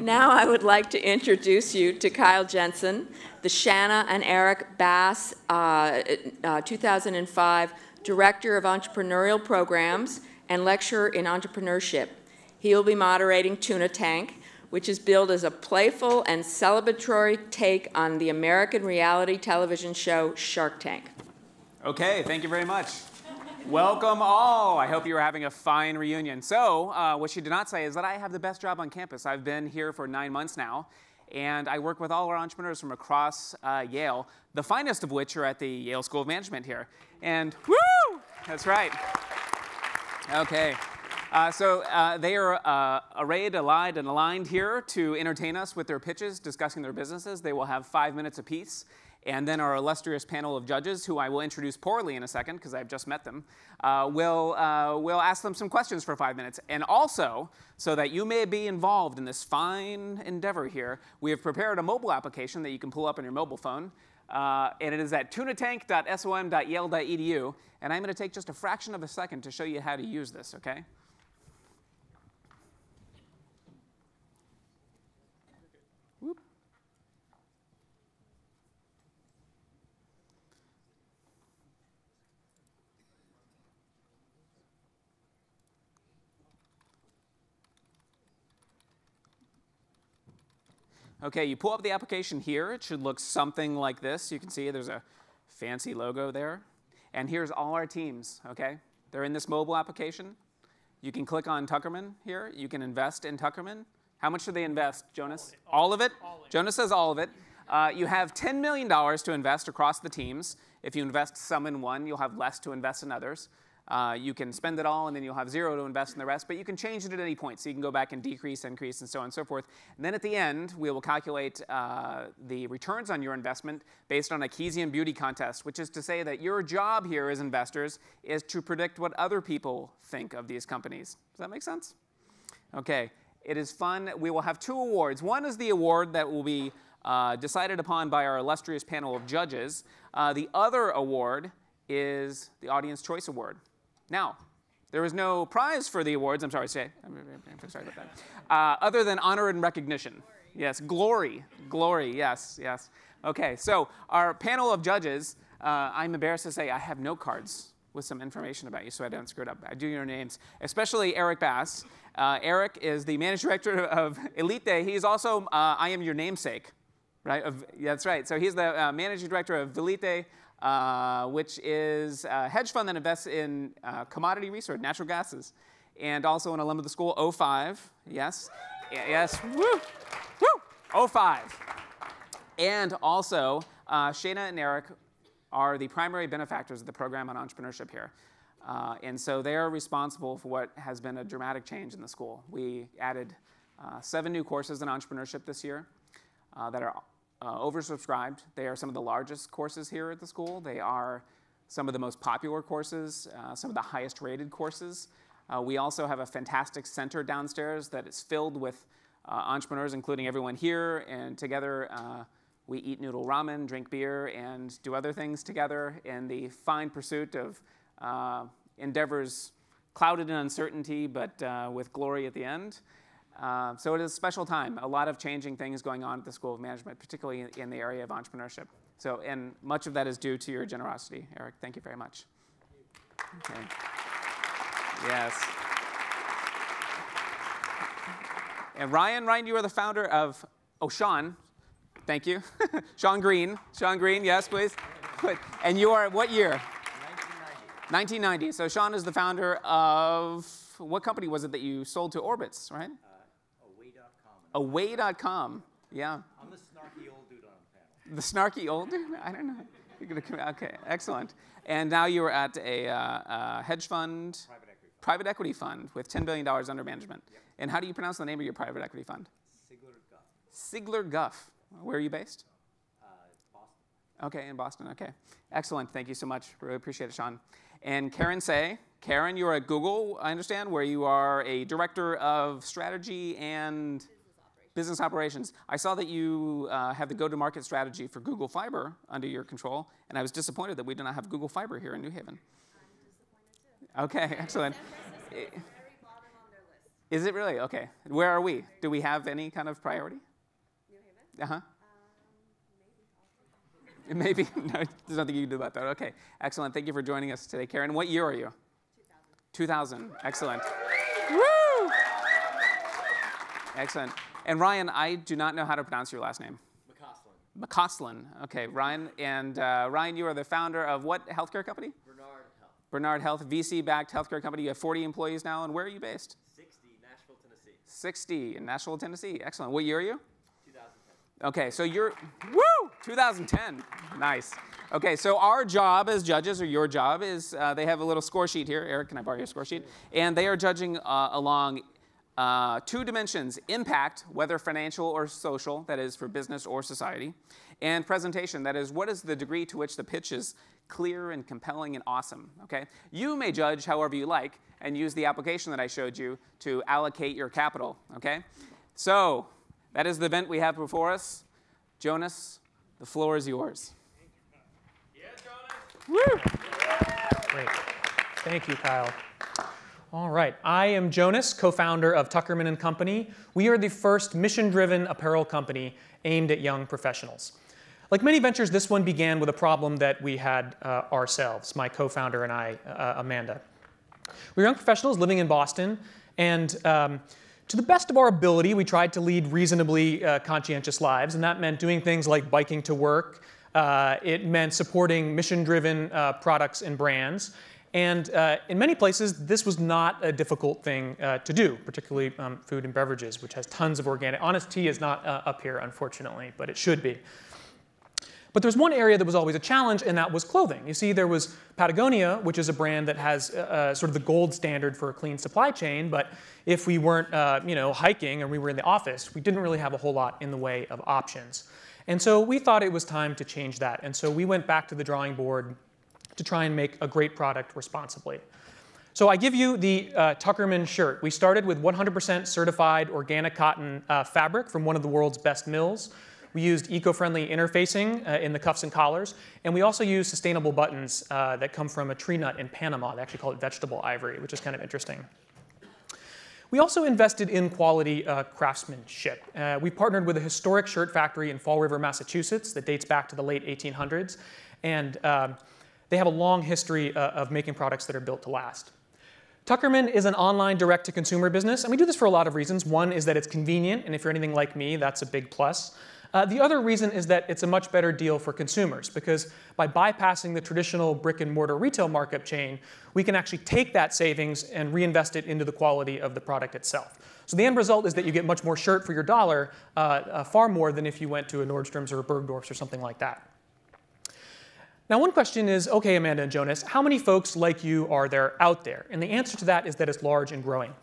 Now I would like to introduce you to Kyle Jensen, the Shanna and Eric Bass 2005 Director of Entrepreneurial Programs and Lecturer in Entrepreneurship. He will be moderating Tuna Tank, which is billed as a playful and celebratory take on the American reality television show Shark Tank. Okay, thank you very much. Welcome all. I hope you are having a fine reunion. So, what she did not say is that I have the best job on campus. I've been here for 9 months now, and I work with all our entrepreneurs from across Yale, the finest of which are at the Yale School of Management here. And woo! That's right. Okay. They are arrayed, allied, and aligned here to entertain us with their pitches, discussing their businesses. They will have 5 minutes apiece. And then our illustrious panel of judges, who I will introduce poorly in a second because I've just met them, we'll ask them some questions for 5 minutes. And also, so that you may be involved in this fine endeavor here, we have prepared a mobile application that you can pull up on your mobile phone. And it is at tunatank.som.yale.edu. And I'm going to take just a fraction of a second to show you how to use this, okay? Okay, you pull up the application here. It should look something like this. You can see there's a fancy logo there. And here's all our teams, okay? They're in this mobile application. You can click on TUCKERMAN here. You can invest in TUCKERMAN. How much should they invest, Jonas? All of it? Jonas says all of it. You have $10 million to invest across the teams. If you invest some in one, you'll have less to invest in others. You can spend it all, and then you'll have zero to invest in the rest. But you can change it at any point. So you can go back and decrease, increase, and so on and so forth. And then at the end, we will calculate the returns on your investment based on a Keynesian beauty contest, which is to say that your job here as investors is to predict what other people think of these companies. Does that make sense? OK. It is fun. We will have 2 awards. One is the award that will be decided upon by our illustrious panel of judges. The other award is the Audience Choice Award. Now, there is no prize for the awards. I'm sorry, I'm sorry about that. Other than honor and recognition. Glory. Yes, glory. Glory, yes, yes. OK, so our panel of judges, I'm embarrassed to say I have note cards with some information about you so I don't screw it up. I do your names, especially Eric Bass. Eric is the managing director of Elite Day. He's also I Am Your Namesake, right? That's right. So he's the managing director of Elite Day, which is a hedge fund that invests in commodity research, natural gases, and also an alum of the school, 05, yes, yes, woo, woo, 05. And also, Shana and Eric are the primary benefactors of the program on entrepreneurship here. And so they are responsible for what has been a dramatic change in the school. We added 7 new courses in entrepreneurship this year that are oversubscribed. They are some of the largest courses here at the school. They are some of the most popular courses, some of the highest rated courses. We also have a fantastic center downstairs that is filled with entrepreneurs, including everyone here. And together, we eat noodle ramen, drink beer, and do other things together in the fine pursuit of endeavors clouded in uncertainty, but with glory at the end. So it is a special time. A lot of changing things going on at the School of Management, particularly in the area of entrepreneurship. So, and much of that is due to your generosity, Eric. Thank you very much. Okay. Yes. And Ryan, you are the founder of, Sean. Thank you. Sean Green, yes, please. And you are what year? 1990. So Sean is the founder of, what company was it that you sold to Orbitz, right? Away.com, yeah. I'm the snarky old dude on the panel. The snarky old dude? I don't know. You're gonna come, okay, excellent. And now you are at a hedge fund, private equity fund with $10 billion under management. Yep. And how do you pronounce the name of your private equity fund? Sigler Guff. Where are you based? Boston. Okay, in Boston, okay. Excellent, thank you so much. Really appreciate it, Sean. And Karen Say. Karen, you're at Google, I understand, where you are a director of strategy and business operations. I saw that you have the go-to-market strategy for Google Fiber under your control, and I was disappointed that we do not have Google Fiber here in New Haven. I'm disappointed too. Okay, excellent. San Francisco is the very bottom on their list. Is it really? OK. Where are we? Do we have any kind of priority? New Haven? Uh-huh. Maybe. No, there's nothing you can do about that. OK. Excellent. Thank you for joining us today, Karen. What year are you? 2000. Excellent. Woo! Excellent. And Ryan, I do not know how to pronounce your last name. McCausland. OK, Ryan. And Ryan, you are the founder of what healthcare company? Bernard Health. Bernard Health, VC-backed healthcare company. You have 40 employees now. And where are you based? 60, Nashville, Tennessee. 60 in Nashville, Tennessee. Excellent. What year are you? 2010. OK, so you're, woo, 2010. Nice. OK, so our job as judges, or your job, is they have a little score sheet here. Eric, can I borrow your score sheet? And they are judging along 2 dimensions: impact, whether financial or social, that is for business or society, and presentation, that is what is the degree to which the pitch is clear and compelling and awesome. Okay? You may judge however you like and use the application that I showed you to allocate your capital. Okay? So that is the event we have before us. Jonas, the floor is yours. Yeah, Jonas. Woo! Great. Thank you, Kyle. All right. I am Jonas, co-founder of TUCKERMAN & Company. We are the first mission-driven apparel company aimed at young professionals. Like many ventures, this one began with a problem that we had ourselves, my co-founder and I, Amanda. We were young professionals living in Boston, and to the best of our ability, we tried to lead reasonably conscientious lives, and that meant doing things like biking to work. It meant supporting mission-driven products and brands. And in many places, this was not a difficult thing to do, particularly food and beverages, which has tons of organic. Honest Tea is not up here, unfortunately, but it should be. But there's one area that was always a challenge, and that was clothing. You see, there was Patagonia, which is a brand that has sort of the gold standard for a clean supply chain. But if we weren't hiking or we were in the office, we didn't really have a whole lot in the way of options. And so we thought it was time to change that. And so we went back to the drawing board to try and make a great product responsibly. So I give you the TUCKERMAN shirt. We started with 100% certified organic cotton fabric from one of the world's best mills. We used eco-friendly interfacing in the cuffs and collars. And we also used sustainable buttons that come from a tree nut in Panama. They actually call it vegetable ivory, which is kind of interesting. We also invested in quality craftsmanship. We partnered with a historic shirt factory in Fall River, Massachusetts that dates back to the late 1800s. And they have a long history of making products that are built to last. TUCKERMAN is an online direct-to-consumer business, and we do this for a lot of reasons. One is that it's convenient, and if you're anything like me, that's a big plus. The other reason is that it's a much better deal for consumers, because by bypassing the traditional brick-and-mortar retail markup chain, we can actually take that savings and reinvest it into the quality of the product itself. So the end result is that you get much more shirt for your dollar, far more than if you went to a Nordstrom's or a Bergdorf's or something like that. Now, one question is, OK, Amanda and Jonas, how many folks like you are there out there? And the answer to that is that it's large and growing.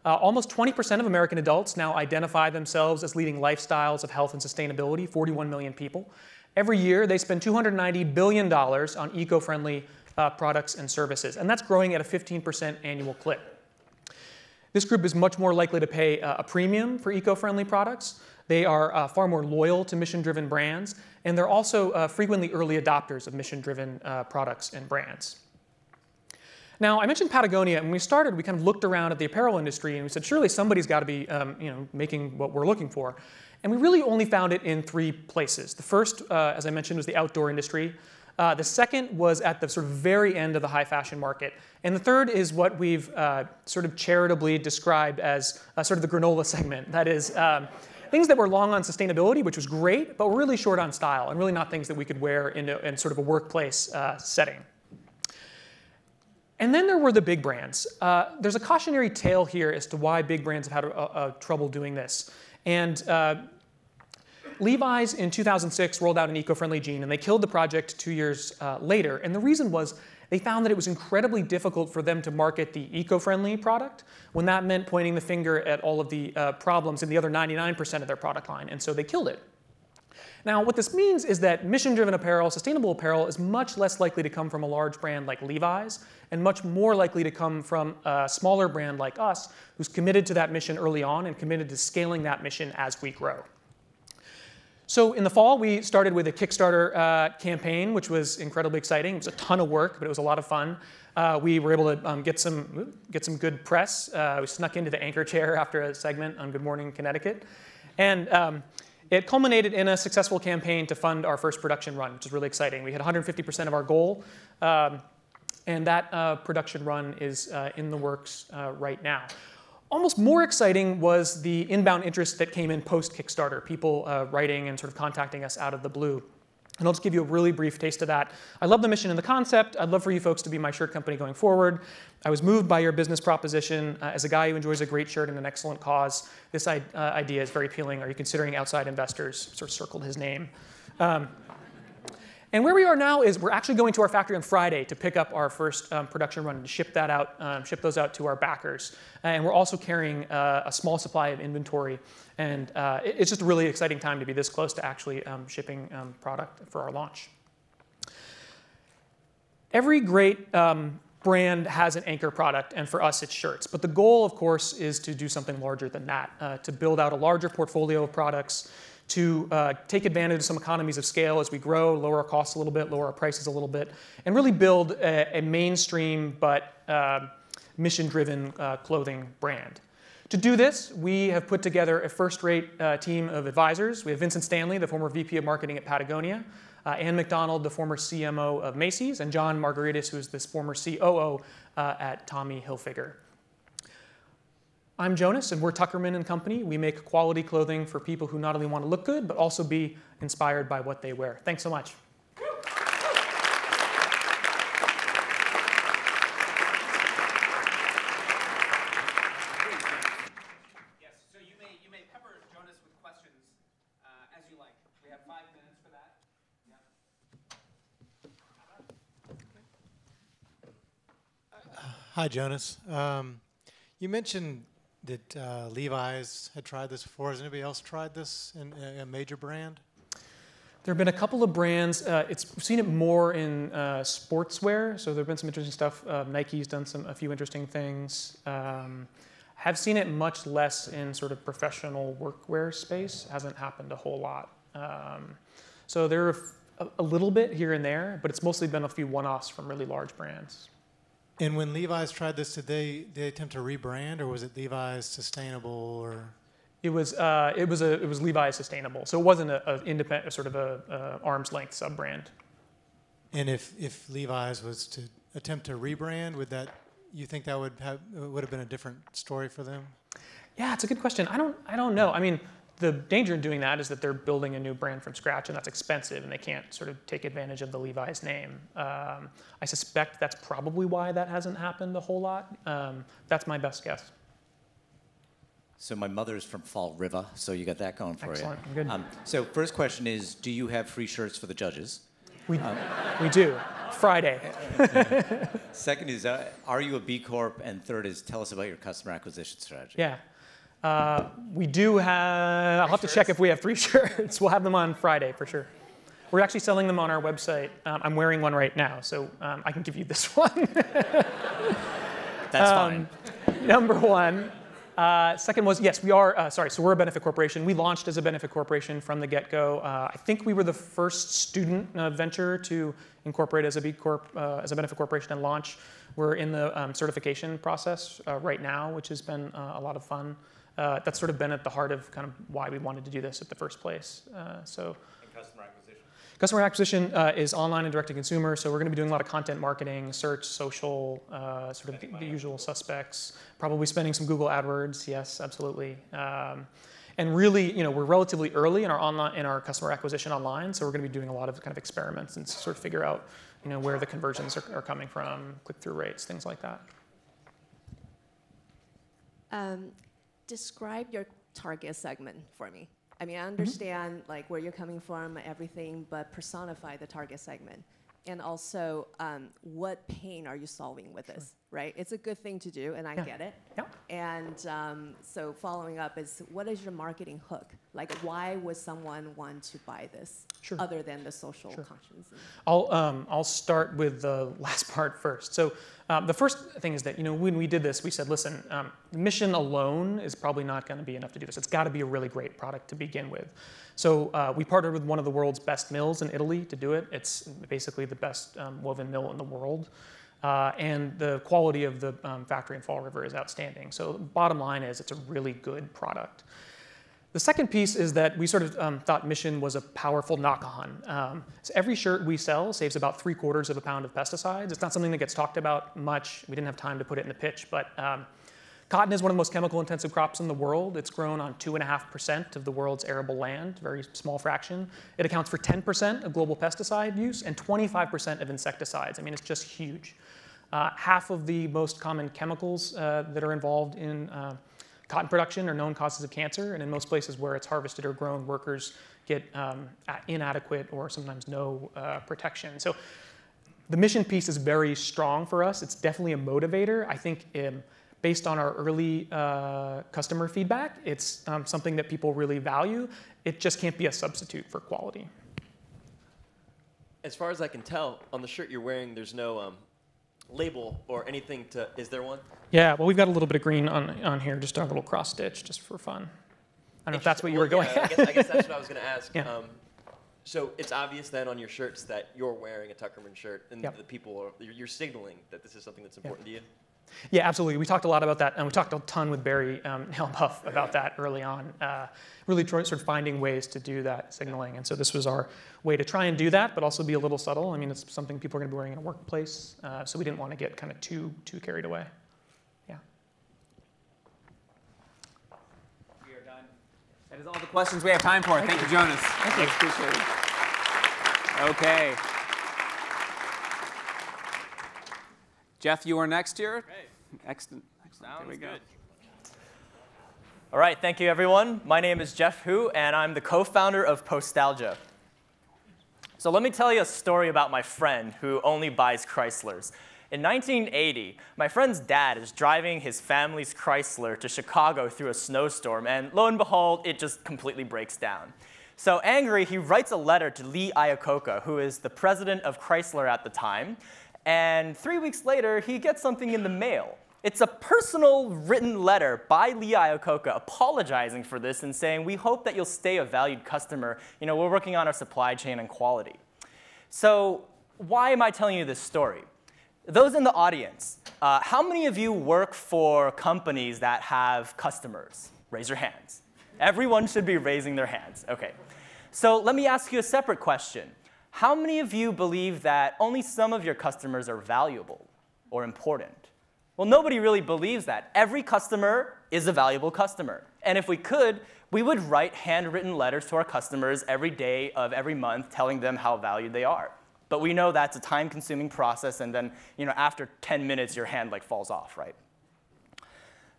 Almost 20% of American adults now identify themselves as leading lifestyles of health and sustainability, 41 million people. Every year, they spend $290 billion on eco-friendly products and services, and that's growing at a 15% annual clip. This group is much more likely to pay a premium for eco-friendly products. They are far more loyal to mission-driven brands, and they're also frequently early adopters of mission-driven products and brands. Now, I mentioned Patagonia, and when we started, we kind of looked around at the apparel industry, and we said, surely somebody's got to be making what we're looking for. And we really only found it in 3 places. The first, as I mentioned, was the outdoor industry. The second was at the sort of very end of the high fashion market. And the third is what we've sort of charitably described as sort of the granola segment. That is, things that were long on sustainability, which was great, but were really short on style, and really not things that we could wear in sort of a workplace setting. And then there were the big brands. There's a cautionary tale here as to why big brands have had trouble doing this. And Levi's in 2006 rolled out an eco-friendly jean, and they killed the project 2 years later. And the reason was they found that it was incredibly difficult for them to market the eco-friendly product when that meant pointing the finger at all of the problems in the other 99% of their product line. And so they killed it. Now, what this means is that mission-driven apparel, sustainable apparel, is much less likely to come from a large brand like Levi's and much more likely to come from a smaller brand like us who's committed to that mission early on and committed to scaling that mission as we grow. So in the fall, we started with a Kickstarter campaign, which was incredibly exciting. It was a ton of work, but it was a lot of fun. We were able to get some good press. We snuck into the anchor chair after a segment on Good Morning Connecticut. And it culminated in a successful campaign to fund our first production run, which is really exciting. We had 150% of our goal, and that production run is in the works right now. Almost more exciting was the inbound interest that came in post-Kickstarter, people writing and sort of contacting us out of the blue. And I'll just give you a really brief taste of that. I love the mission and the concept. I'd love for you folks to be my shirt company going forward. I was moved by your business proposition. As a guy who enjoys a great shirt and an excellent cause, this idea is very appealing. Are you considering outside investors? Sort of circled his name. And where we are now is we're actually going to our factory on Friday to pick up our first production run and ship those out to our backers. And we're also carrying a small supply of inventory. And it's just a really exciting time to be this close to actually shipping product for our launch. Every great brand has an anchor product, and for us, it's shirts. But the goal, of course, is to do something larger than that, to build out a larger portfolio of products, to take advantage of some economies of scale as we grow, lower our costs a little bit, lower our prices a little bit, and really build a mainstream but mission-driven clothing brand. To do this, we have put together a first-rate team of advisors. We have Vincent Stanley, the former VP of Marketing at Patagonia, Ann McDonald, the former CMO of Macy's, and John Margaritis, who is this former COO at Tommy Hilfiger. I'm Jonas, and we're Tuckerman and Company. We make quality clothing for people who not only want to look good, but also be inspired by what they wear. Thanks so much. Yes, so you may pepper Jonas with questions as you like. We have 5 minutes for that. Yeah. Hi, Jonas. You mentioned that Levi's had tried this before. Has anybody else tried this in a major brand? There have been a couple of brands. We've seen it more in sportswear, so there have been some interesting stuff. Nike's done a few interesting things. Have seen it much less in sort of professional workwear space. Hasn't happened a whole lot. So there are a little bit here and there, but it's mostly been a few one-offs from really large brands. And when Levi's tried this, did they attempt to rebrand, or was it Levi's Sustainable, or? It was Levi's Sustainable, so it wasn't an independent, sort of a arm's length sub brand. And if Levi's was to attempt to rebrand, you think that would have been a different story for them? Yeah, it's a good question. I don't know. I mean, the danger in doing that is that they're building a new brand from scratch, and that's expensive, and they can't sort of take advantage of the Levi's name. I suspect that's probably why that hasn't happened a whole lot. That's my best guess. So my mother's from Fall River, so you got that going for Excellent. you. Good. So first question is, do you have free shirts for the judges? We do. Friday. Second is, are you a B Corp? And third is, tell us about your customer acquisition strategy. Yeah. We do have, I'll have to check if we have free shirts. We'll have them on Friday for sure. We're actually selling them on our website. I'm wearing one right now, so I can give you this one. That's fine. Number one. Second was, yes, we are, so we're a benefit corporation. We launched as a benefit corporation from the get-go. I think we were the first student venture to incorporate as a B Corp, as a benefit corporation and launch. We're in the certification process right now, which has been a lot of fun. That's sort of been at the heart of kind of why we wanted to do this at the first place. And customer acquisition? Customer acquisition is online and direct-to-consumer, so we're going to be doing a lot of content marketing, search, social, sort of the usual suspects. Probably spending some Google AdWords, yes, absolutely. And really, we're relatively early in our customer acquisition online, so we're going to be doing a lot of kind of experiments and sort of figure out, where the conversions are coming from, click-through rates, things like that. Describe your target segment for me. I mean, I understand like where you're coming from, everything, but personify the target segment. And also, what pain are you solving with this, right? It's a good thing to do, and I get it. Yeah. And so following up is, what is your marketing hook Like, why would someone want to buy this Sure. other than the social conscience? I'll start with the last part first. So the first thing is that, when we did this, we said, listen, mission alone is probably not going to be enough to do this. It's got to be a really great product to begin with. So we partnered with one of the world's best mills in Italy to do it. It's basically the best woven mill in the world. And the quality of the factory in Fall River is outstanding. So bottom line is it's a really good product. The second piece is that we sort of thought mission was a powerful knock-on. So every shirt we sell saves about 3/4 of a pound of pesticides. It's not something that gets talked about much. We didn't have time to put it in the pitch, but cotton is one of the most chemical-intensive crops in the world. It's grown on 2.5% of the world's arable land, very small fraction. It accounts for 10% of global pesticide use and 25% of insecticides. I mean, it's just huge. Half of the most common chemicals that are involved in cotton production are known causes of cancer, and in most places where it's harvested or grown, workers get inadequate or sometimes no protection. So the mission piece is very strong for us. It's definitely a motivator. I think based on our early customer feedback, it's something that people really value. It just can't be a substitute for quality. As far as I can tell, on the shirt you're wearing, there's no label or anything to, is there one? Yeah, well, we've got a little bit of green on here, just a little cross stitch, just for fun. I don't know if that's what you were going at. I guess that's what I was going to ask. Yeah. So it's obvious then on your shirts that you're wearing a Tuckerman shirt, and Yep. the people are, you're signaling that this is something that's important to you. Yeah, absolutely. We talked a lot about that, and we talked a ton with Barry Hellbuff about that early on, really sort of finding ways to do that signaling. And so this was our way to try and do that, but also be a little subtle. I mean, it's something people are going to be wearing in a workplace, so we didn't want to get kind of too carried away. Yeah. We are done. That is all the questions we have time for. Thank you, Jonas. Thank you. Appreciate it. Okay. Jeff, you are next here. Great. Excellent. Here we go. Good. All right, thank you, everyone. My name is Jeff Hu, and I'm the co-founder of Postalgia. So let me tell you a story about my friend who only buys Chryslers. In 1980, my friend's dad is driving his family's Chrysler to Chicago through a snowstorm, and lo and behold, it just completely breaks down. So angry, he writes a letter to Lee Iacocca, who is the president of Chrysler at the time. And 3 weeks later, he gets something in the mail. It's a personal written letter by Lee Iacocca apologizing for this and saying, we hope that you'll stay a valued customer. You know, we're working on our supply chain and quality. So why am I telling you this story? Those in the audience, how many of you work for companies that have customers? Raise your hands. Everyone should be raising their hands. OK. So let me ask you a separate question. How many of you believe that only some of your customers are valuable or important? Well, nobody really believes that. Every customer is a valuable customer. And if we could, we would write handwritten letters to our customers every day of every month telling them how valued they are. But we know that's a time-consuming process, and then after 10 minutes, your hand falls off, right?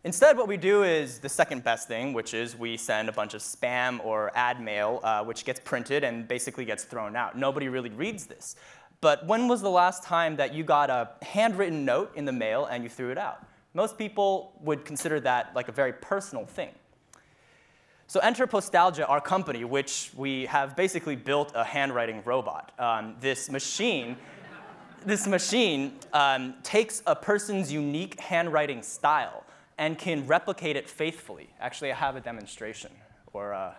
Instead, what we do is the second best thing, which is we send a bunch of spam or ad mail, which gets printed and basically gets thrown out. Nobody really reads this. But when was the last time that you got a handwritten note in the mail and you threw it out? Most people would consider that like a very personal thing. So enter Postalgia, our company, which we have basically built a handwriting robot. This machine takes a person's unique handwriting style and can replicate it faithfully. Actually, I have a demonstration. OK.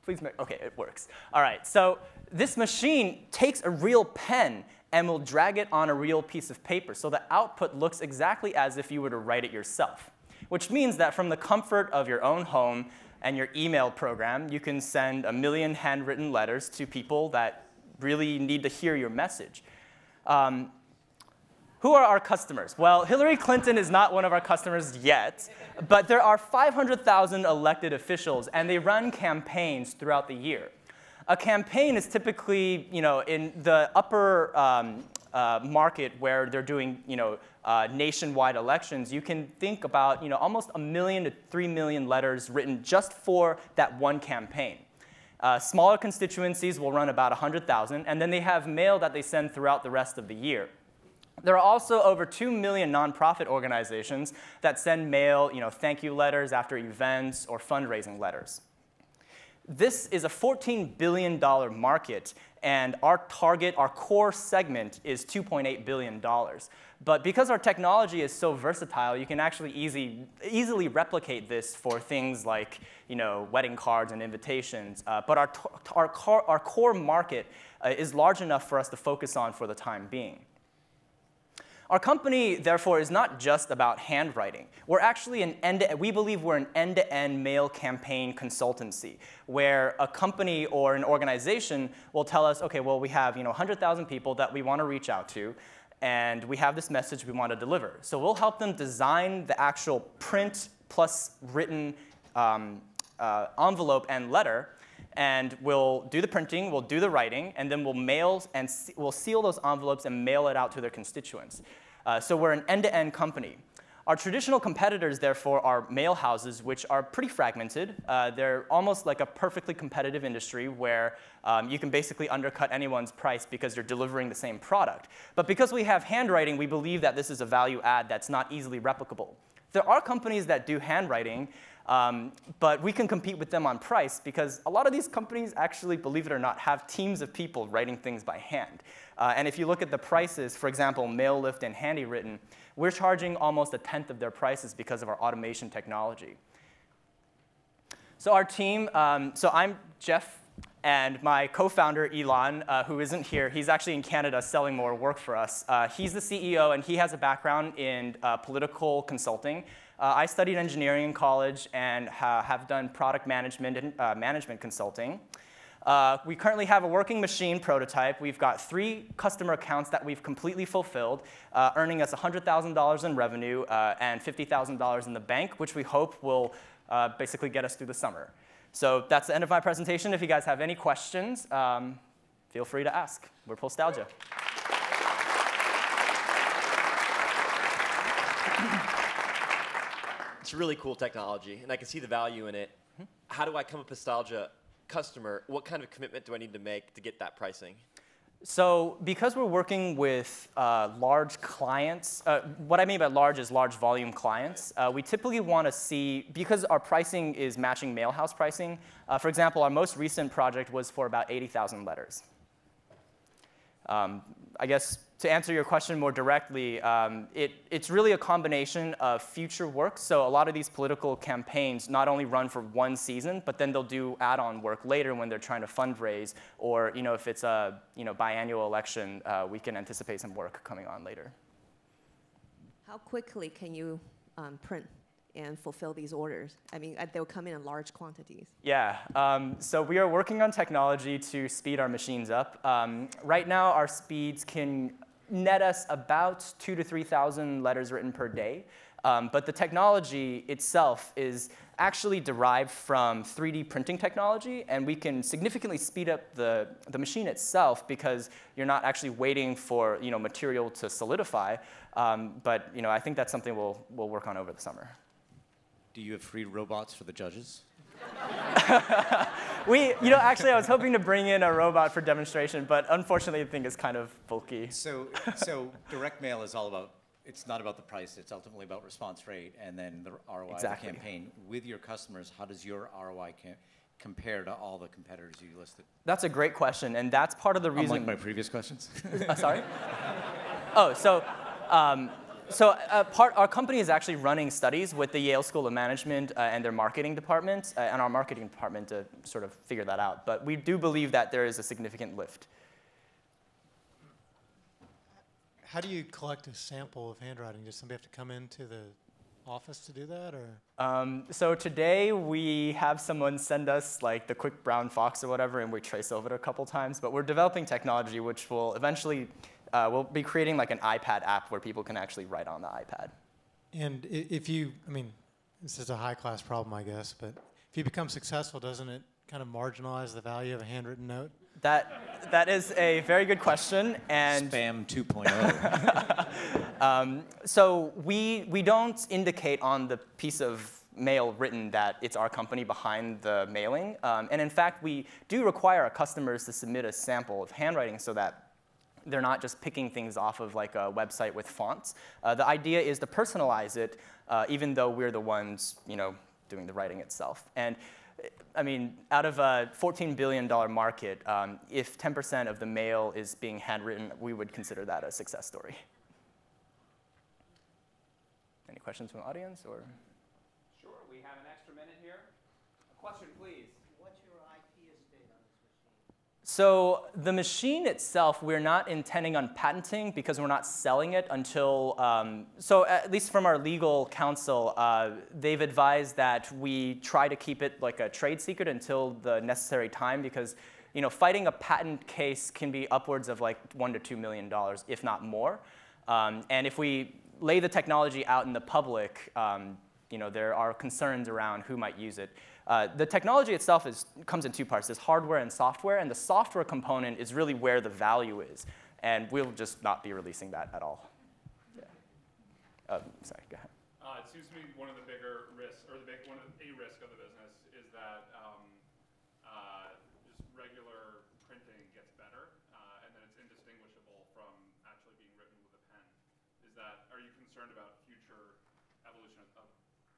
Please make, OK, it works. All right, so this machine takes a real pen and will drag it on a real piece of paper. So the output looks exactly as if you were to write it yourself, which means that from the comfort of your own home and your email program, you can send 1 million handwritten letters to people that really need to hear your message. Who are our customers? Well, Hillary Clinton is not one of our customers yet, but there are 500,000 elected officials, and they run campaigns throughout the year. A campaign is typically, in the upper market where they're doing, nationwide elections. You can think about, almost 1 million to 3 million letters written just for that one campaign. Smaller constituencies will run about 100,000, and then they have mail that they send throughout the rest of the year. There are also over 2 million nonprofit organizations that send mail, thank you letters after events or fundraising letters. This is a $14 billion market, and our core segment is $2.8 billion. But because our technology is so versatile, you can actually easily replicate this for things like wedding cards and invitations. But our core market is large enough for us to focus on for the time being. Our company, therefore, is not just about handwriting. We're actually we believe we're an end-to-end mail campaign consultancy, where a company or an organization will tell us, okay, well, we have 100,000 people that we want to reach out to, and we have this message we want to deliver. So we'll help them design the actual print plus written envelope and letter, and we'll do the printing, we'll do the writing, and then we'll seal those envelopes and mail it out to their constituents. So we're an end-to-end company. Our traditional competitors, therefore, are mail houses, which are pretty fragmented. They're almost like a perfectly competitive industry where you can basically undercut anyone's price because you're delivering the same product. But because we have handwriting, we believe that this is a value add that's not easily replicable. There are companies that do handwriting, but we can compete with them on price because a lot of these companies actually, believe it or not, have teams of people writing things by hand. And if you look at the prices, for example, mail lift and handwritten, we're charging almost 1/10 of their prices because of our automation technology. So our team, so I'm Jeff, and my co-founder, Elon, who isn't here, he's actually in Canada selling more work for us. He's the CEO, and he has a background in political consulting. I studied engineering in college and have done product management and management consulting. We currently have a working machine prototype. We've got 3 customer accounts that we've completely fulfilled, earning us $100,000 in revenue and $50,000 in the bank, which we hope will basically get us through the summer. So that's the end of my presentation. If you guys have any questions, feel free to ask. We're Postalgia. It's really cool technology, and I can see the value in it. How do I become a Postalgia customer? What kind of commitment do I need to make to get that pricing? So because we're working with large clients, what I mean by large is large volume clients, we typically want to see, because our pricing is matching mailhouse pricing, for example, our most recent project was for about 80,000 letters. I guess to answer your question more directly, it's really a combination of future work. So a lot of these political campaigns not only run for 1 season, but then they'll do add-on work later when they're trying to fundraise, or if it's a biannual election, we can anticipate some work coming on later. How quickly can you print and fulfill these orders? I mean, they'll come in large quantities. Yeah, so we are working on technology to speed our machines up. Right now, our speeds can net us about 2,000 to 3,000 letters written per day. But the technology itself is actually derived from 3D printing technology, and we can significantly speed up the machine itself because you're not actually waiting for material to solidify. But I think that's something we'll work on over the summer. Do you have free robots for the judges? Actually, I was hoping to bring in a robot for demonstration, but unfortunately, the thing is kind of bulky. So direct mail is all about, it's not about the price, it's ultimately about response rate and then the ROI Exactly. of the campaign. With your customers, how does your ROI compare to all the competitors you listed? That's a great question, and that's part of the reason. Unlike my previous questions. Sorry? Oh, our company is actually running studies with the Yale School of Management and their marketing department, and our marketing department to sort of figure that out. But we do believe that there is a significant lift. How do you collect a sample of handwriting? Does somebody have to come into the office to do that, or? So today we have someone send us like the quick brown fox or whatever, and we trace over it a couple times. But we're developing technology which will eventually we'll be creating like an iPad app where people can actually write on the iPad. And this is a high-class problem, I guess, but if you become successful, doesn't it kind of marginalize the value of a handwritten note? That is a very good question. And Spam 2.0. So we don't indicate on the piece of mail written that it's our company behind the mailing. And in fact, we do require our customers to submit a sample of handwriting so that they're not just picking things off of like a website with fonts. The idea is to personalize it, even though we're the ones, doing the writing itself. And I mean, out of a $14 billion market, if 10% of the mail is being handwritten, we would consider that a success story. Any questions from the audience, or? Sure, we have an extra minute here. A question, please. What's your IP estate on this machine? So the machine itself, we're not intending on patenting because we're not selling it until, so at least from our legal counsel, they've advised that we try to keep it like a trade secret until the necessary time because fighting a patent case can be upwards of like $1 to $2 million, if not more. And if we lay the technology out in the public, there are concerns around who might use it. The technology itself comes in two parts. There's hardware and software, and the software component is really where the value is. And we'll just not be releasing that at all. Yeah. Sorry, go ahead. It seems to me one of the bigger risks, or a risk of the business, is that just regular printing gets better, and then it's indistinguishable from actually being written with a pen. Are you concerned about future evolution of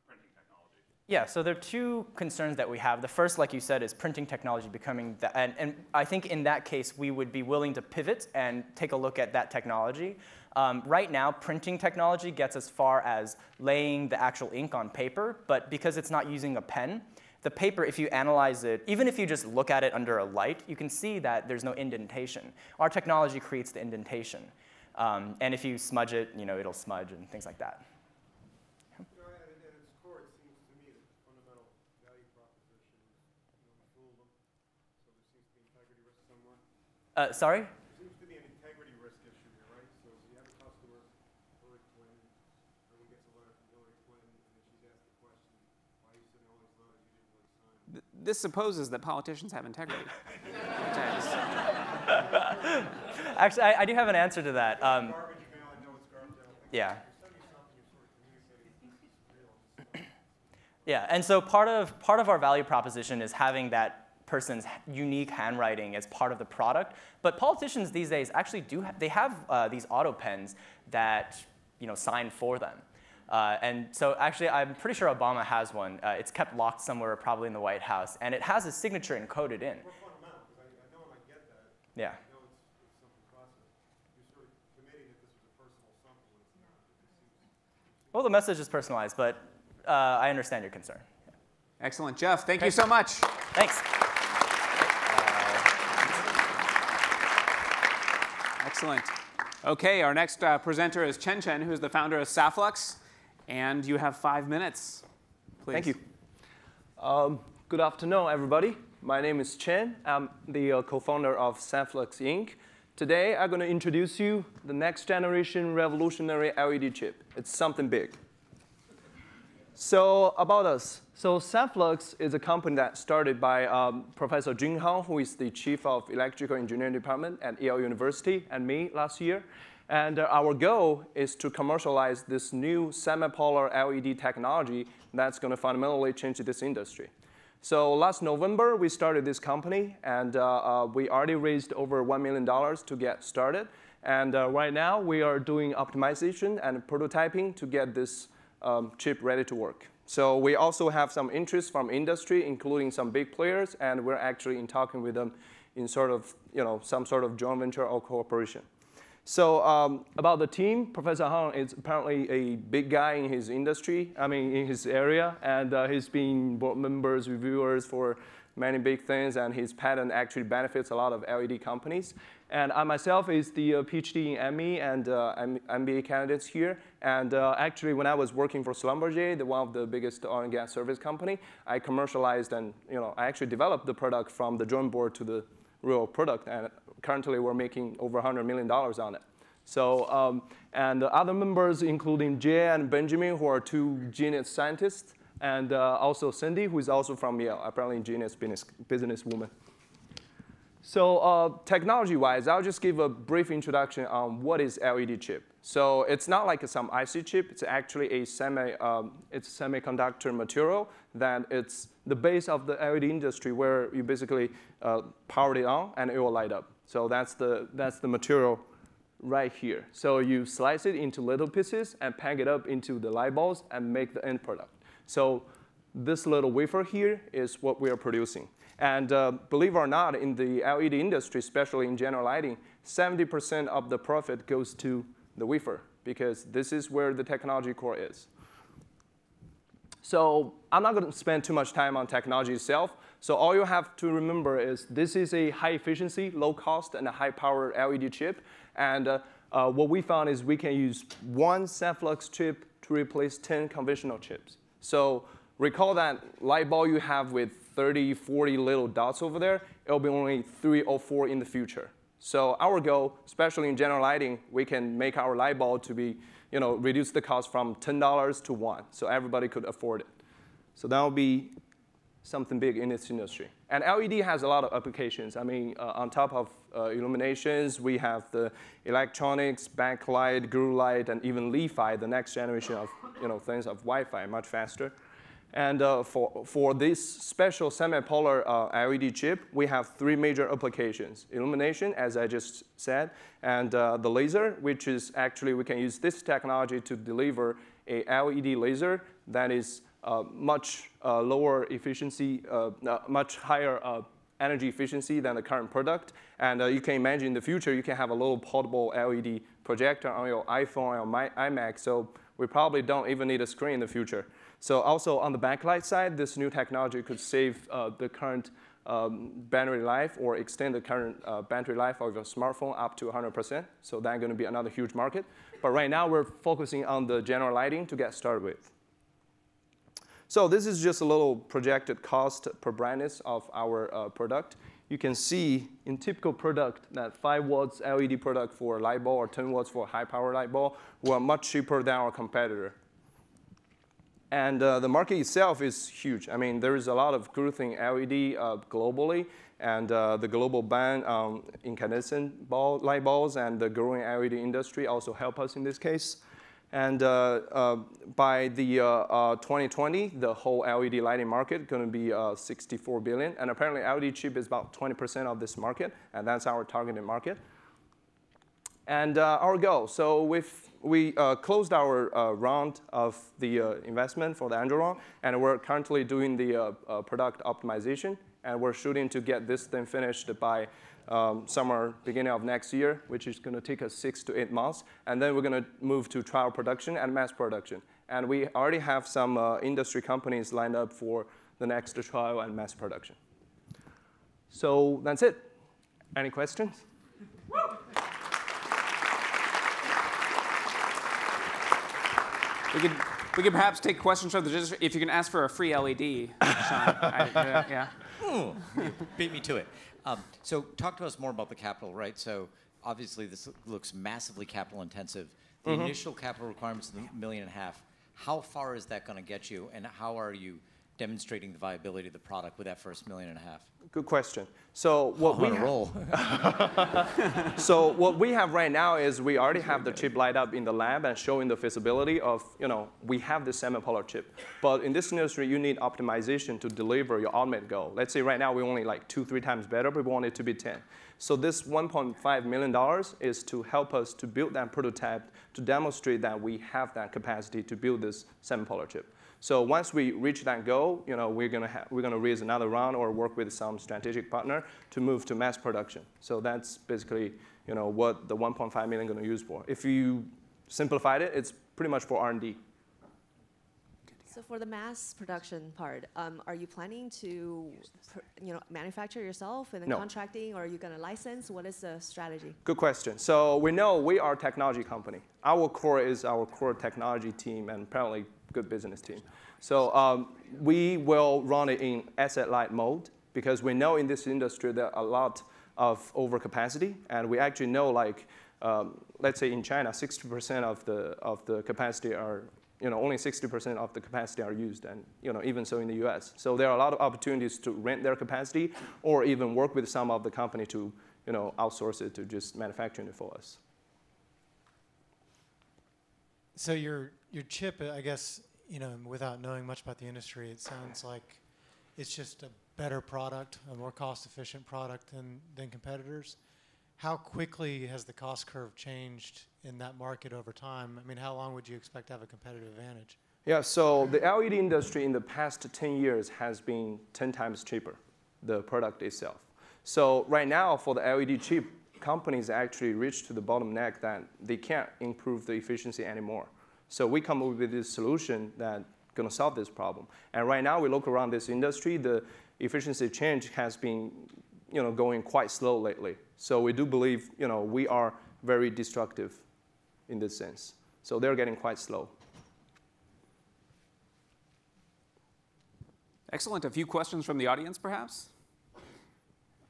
printing technology? Yeah, so there are two concerns that we have. The first, like you said, is printing technology becoming, and I think in that case, we would be willing to pivot and take a look at that technology. Right now, printing technology gets as far as laying the actual ink on paper, but because it's not using a pen, the paper, if you analyze it, even if you just look at it under a light, you can see that there's no indentation. Our technology creates the indentation. And if you smudge it, it'll smudge and things like that. At its core, it seems to me that the fundamental value proposition is, we fool them, so there seems to be integrity risk somewhere. Sorry? There seems to be an integrity risk issue here, right? So if you have a customer, Hillary Clinton, everyone gets a letter from Hillary Clinton, and then she's asked the question, why are you sending all these letters you didn't really sign? This supposes that politicians have integrity. Actually, I do have an answer to that. Garbage mail, I know it's garbage mail. Yeah. You're sending something, you're sort of communicating. Yeah, and so part of our value proposition is having that person's unique handwriting as part of the product. But politicians these days actually they have these auto pens that sign for them. And so actually, I'm pretty sure Obama has one. It's kept locked somewhere, probably in the White House, and it has his signature encoded in. More fundamental, because I know and I get that. Yeah. I know it's something classic. You're sort of committing that this was a personal something when it's not. Well, the message is personalized, but I understand your concern. Yeah. Excellent. Jeff, thank you so much. Thanks. Excellent. OK, our next presenter is Chen Chen, who's the founder of Saflux. And you have 5 minutes, please. Thank you. Good afternoon, everybody. My name is Chen. I'm the co-founder of Saflux Inc. Today, I'm going to introduce you the next generation revolutionary LED chip. It's something big. So about us. So Saflux is a company that started by Professor Jun Hao, who is the chief of electrical engineering department at Yale University, and me last year. And our goal is to commercialize this new semi-polar LED technology that's going to fundamentally change this industry. So last November, we started this company, and we already raised over $1 million to get started. And right now, we are doing optimization and prototyping to get this chip ready to work. So we also have some interest from industry, including some big players, and we're actually in talking with them in sort of, some sort of joint venture or cooperation. So about the team, Professor Han is apparently a big guy in his industry, in his area, and he's been board members, reviewers for many big things, and his patent actually benefits a lot of LED companies. And I myself is the PhD in ME and MBA candidates here. And actually, when I was working for Schlumberger, one of the biggest oil and gas service company, I commercialized and I actually developed the product from the drawing board to the real product. And currently, we're making over $100 million on it. So, and the other members, including Jay and Benjamin, who are two genius scientists, and also Cindy, who is also from Yale, apparently a genius businesswoman. So technology-wise, I'll just give a brief introduction on what is LED chip. So it's not like some IC chip. It's actually a semiconductor material that it's the base of the LED industry, where you basically power it on and it will light up. So that's the material right here. So you slice it into little pieces and pack it up into the light bulbs and make the end product. So this little wafer here is what we are producing. And believe it or not, in the LED industry, especially in general lighting, 70% of the profit goes to the wafer, because this is where the technology core is. So I'm not going to spend too much time on technology itself. So all you have to remember is this is a high efficiency, low cost, and a high power LED chip. And what we found is we can use one Senflux chip to replace 10 conventional chips. So recall that light bulb you have with 30, 40 little dots over there. It'll be only 3 or 4 in the future. So our goal, especially in general lighting, we can make our light bulb to be, reduce the cost from $10 to $1, so everybody could afford it. So that will be something big in this industry. And LED has a lot of applications. I mean, on top of illuminations, we have the electronics, backlight, groove light, and even Li-Fi, the next generation of things of Wi-Fi, much faster. And for this special semi-polar LED chip, we have 3 major applications. Illumination, as I just said, and the laser, which is actually, we can use this technology to deliver a LED laser that is much lower efficiency, much higher energy efficiency than the current product. And you can imagine in the future, you can have a little portable LED projector on your iPhone or iMac, so we probably don't even need a screen in the future. So also on the backlight side, this new technology could save the current battery life or extend the current battery life of your smartphone up to 100%. So that's going to be another huge market. But right now, we're focusing on the general lighting to get started with. So this is just a little projected cost per brightness of our product. You can see in typical product that 5 watts LED product for light bulb or 10 watts for high power light bulb were much cheaper than our competitor. And the market itself is huge. I mean, there is a lot of growth in LED globally, and the global ban on incandescent light bulbs and the growing LED industry also help us in this case. And by the 2020, the whole LED lighting market is going to be $64 billion. And apparently, LED chip is about 20% of this market, and that's our targeted market. And our goal, so we closed our round of the investment for the angel round, and we're currently doing the product optimization, and we're shooting to get this thing finished by summer, beginning of next year, which is going to take us 6 to 8 months, and then we're going to move to trial production and mass production. And we already have some industry companies lined up for the next trial and mass production. So that's it. Any questions? We could perhaps take questions from the register. If you can ask for a free LED, Sean. Yeah. Ooh, you beat me to it. So talk to us more about the capital, right? So obviously this looks massively capital intensive. The initial capital requirements of $1.5 million, how far is that going to get you, and how are you demonstrating the viability of the product with that first $1.5 million? Good question. So what So what we have right now is we already have the chip light up in the lab and showing the feasibility of, we have this semi-polar chip. But in this industry, you need optimization to deliver your ultimate goal. Let's say right now we're only like 2-3 times better, but we want it to be 10. So this $1.5 million is to help us to build that prototype to demonstrate that we have that capacity to build this semi-polar chip. So once we reach that goal, we're gonna raise another round or work with some strategic partner to move to mass production. So that's basically what the 1.5 million going to use for. If you simplified it, it's pretty much for R&D. So for the mass production part, are you planning to manufacture yourself and then contracting, or are you going to license? What is the strategy? Good question. So we know we are a technology company. Our core is our core technology team and apparently good business team. So we will run it in asset-light mode because we know in this industry there are a lot of overcapacity, and we actually know, like, let's say in China, 60% of the capacity are, only 60% of the capacity are used, and even so in the U.S. So there are a lot of opportunities to rent their capacity, or even work with some of the company to, outsource it to just manufacturing it for us. So your chip, I guess, without knowing much about the industry, it sounds like it's just a better product, a more cost-efficient product than competitors. how quickly has the cost curve changed in that market over time? I mean, how long would you expect to have a competitive advantage? Yeah, so the LED industry in the past 10 years has been 10 times cheaper, the product itself. So right now, for the LED chip, companies actually reach to the bottleneck that they can't improve the efficiency anymore. So we come up with this solution that's going to solve this problem. And right now, we look around this industry, the efficiency change has been going quite slow lately. So we do believe we are very destructive in this sense. So they're getting quite slow. Excellent. A few questions from the audience, perhaps?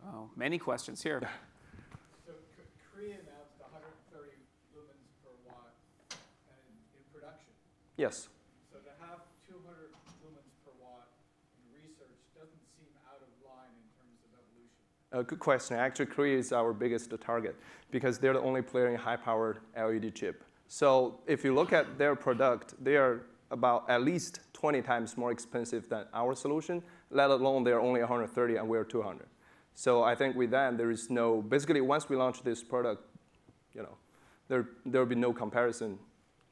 Oh, many questions here. So Korea announced 130 lumens per watt in production. Yes. So to have 200 lumens per watt in research doesn't seem out of line in terms of evolution. Good question. Actually, Korea is our biggest target because they're the only player in high-powered LED chip. So if you look at their product, they are about at least 20 times more expensive than our solution, let alone they're only 130 and we're 200. So I think with that, there is no, basically once we launch this product, there will be no comparison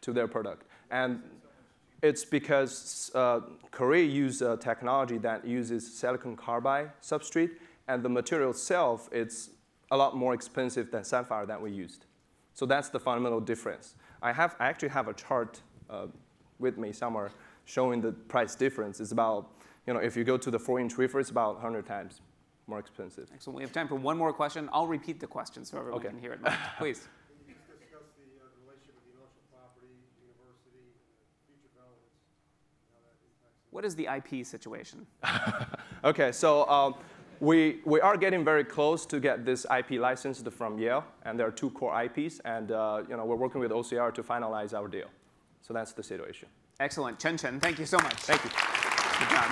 to their product. And it's because Korea uses a technology that uses silicon carbide substrate, and the material itself, it's a lot more expensive than sapphire that we used. So that's the fundamental difference. I actually have a chart with me somewhere showing the price difference. It's about, if you go to the 4-inch wafer, it's about 100 times more expensive. Excellent. We have time for one more question. I'll repeat the question so everyone can hear it. Please. Can you just discuss the relationship with the intellectual property, university, and future developments, how that impacts? What is the IP situation? OK, so we are getting very close to get this IP licensed from Yale, and there are 2 core IPs, and we're working with OCR to finalize our deal. So that's the situation. Excellent. Chen, thank you so much. Thank you. Good job.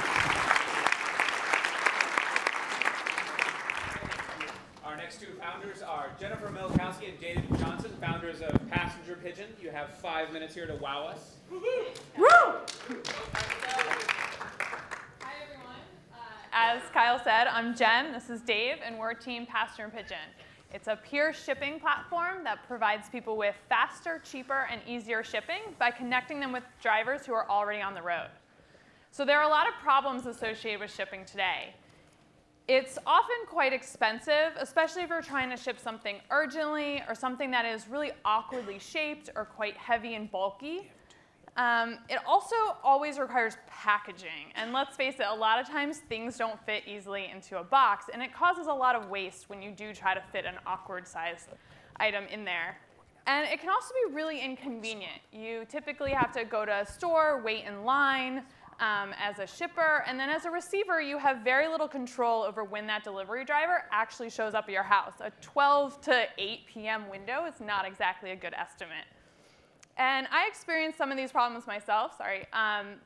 Our next 2 founders are Jennifer Milikowski and David Johnson, founders of Passenger Pigeon. You have 5 minutes here to wow us. Woo! Hi, everyone. As Kyle said, I'm Jen, this is Dave, and we're Team Passenger Pigeon. It's a peer shipping platform that provides people with faster, cheaper, and easier shipping by connecting them with drivers who are already on the road. So there are a lot of problems associated with shipping today. It's often quite expensive, especially if you're trying to ship something urgently or something that is really awkwardly shaped or quite heavy and bulky. It also always requires packaging. And let's face it, a lot of times things don't fit easily into a box. And it causes a lot of waste when you do try to fit an awkward sized item in there. And it can also be really inconvenient. You typically have to go to a store, wait in line as a shipper. And then as a receiver, you have very little control over when that delivery driver actually shows up at your house. A 12 to 8 p.m. window is not exactly a good estimate. And I experienced some of these problems myself,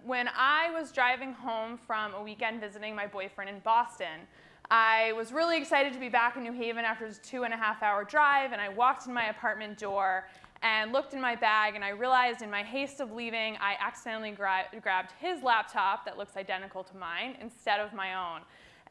when I was driving home from a weekend visiting my boyfriend in Boston. I was really excited to be back in New Haven after this 2.5-hour drive, and I walked in my apartment door and looked in my bag, and I realized in my haste of leaving, I accidentally grabbed his laptop that looks identical to mine instead of my own.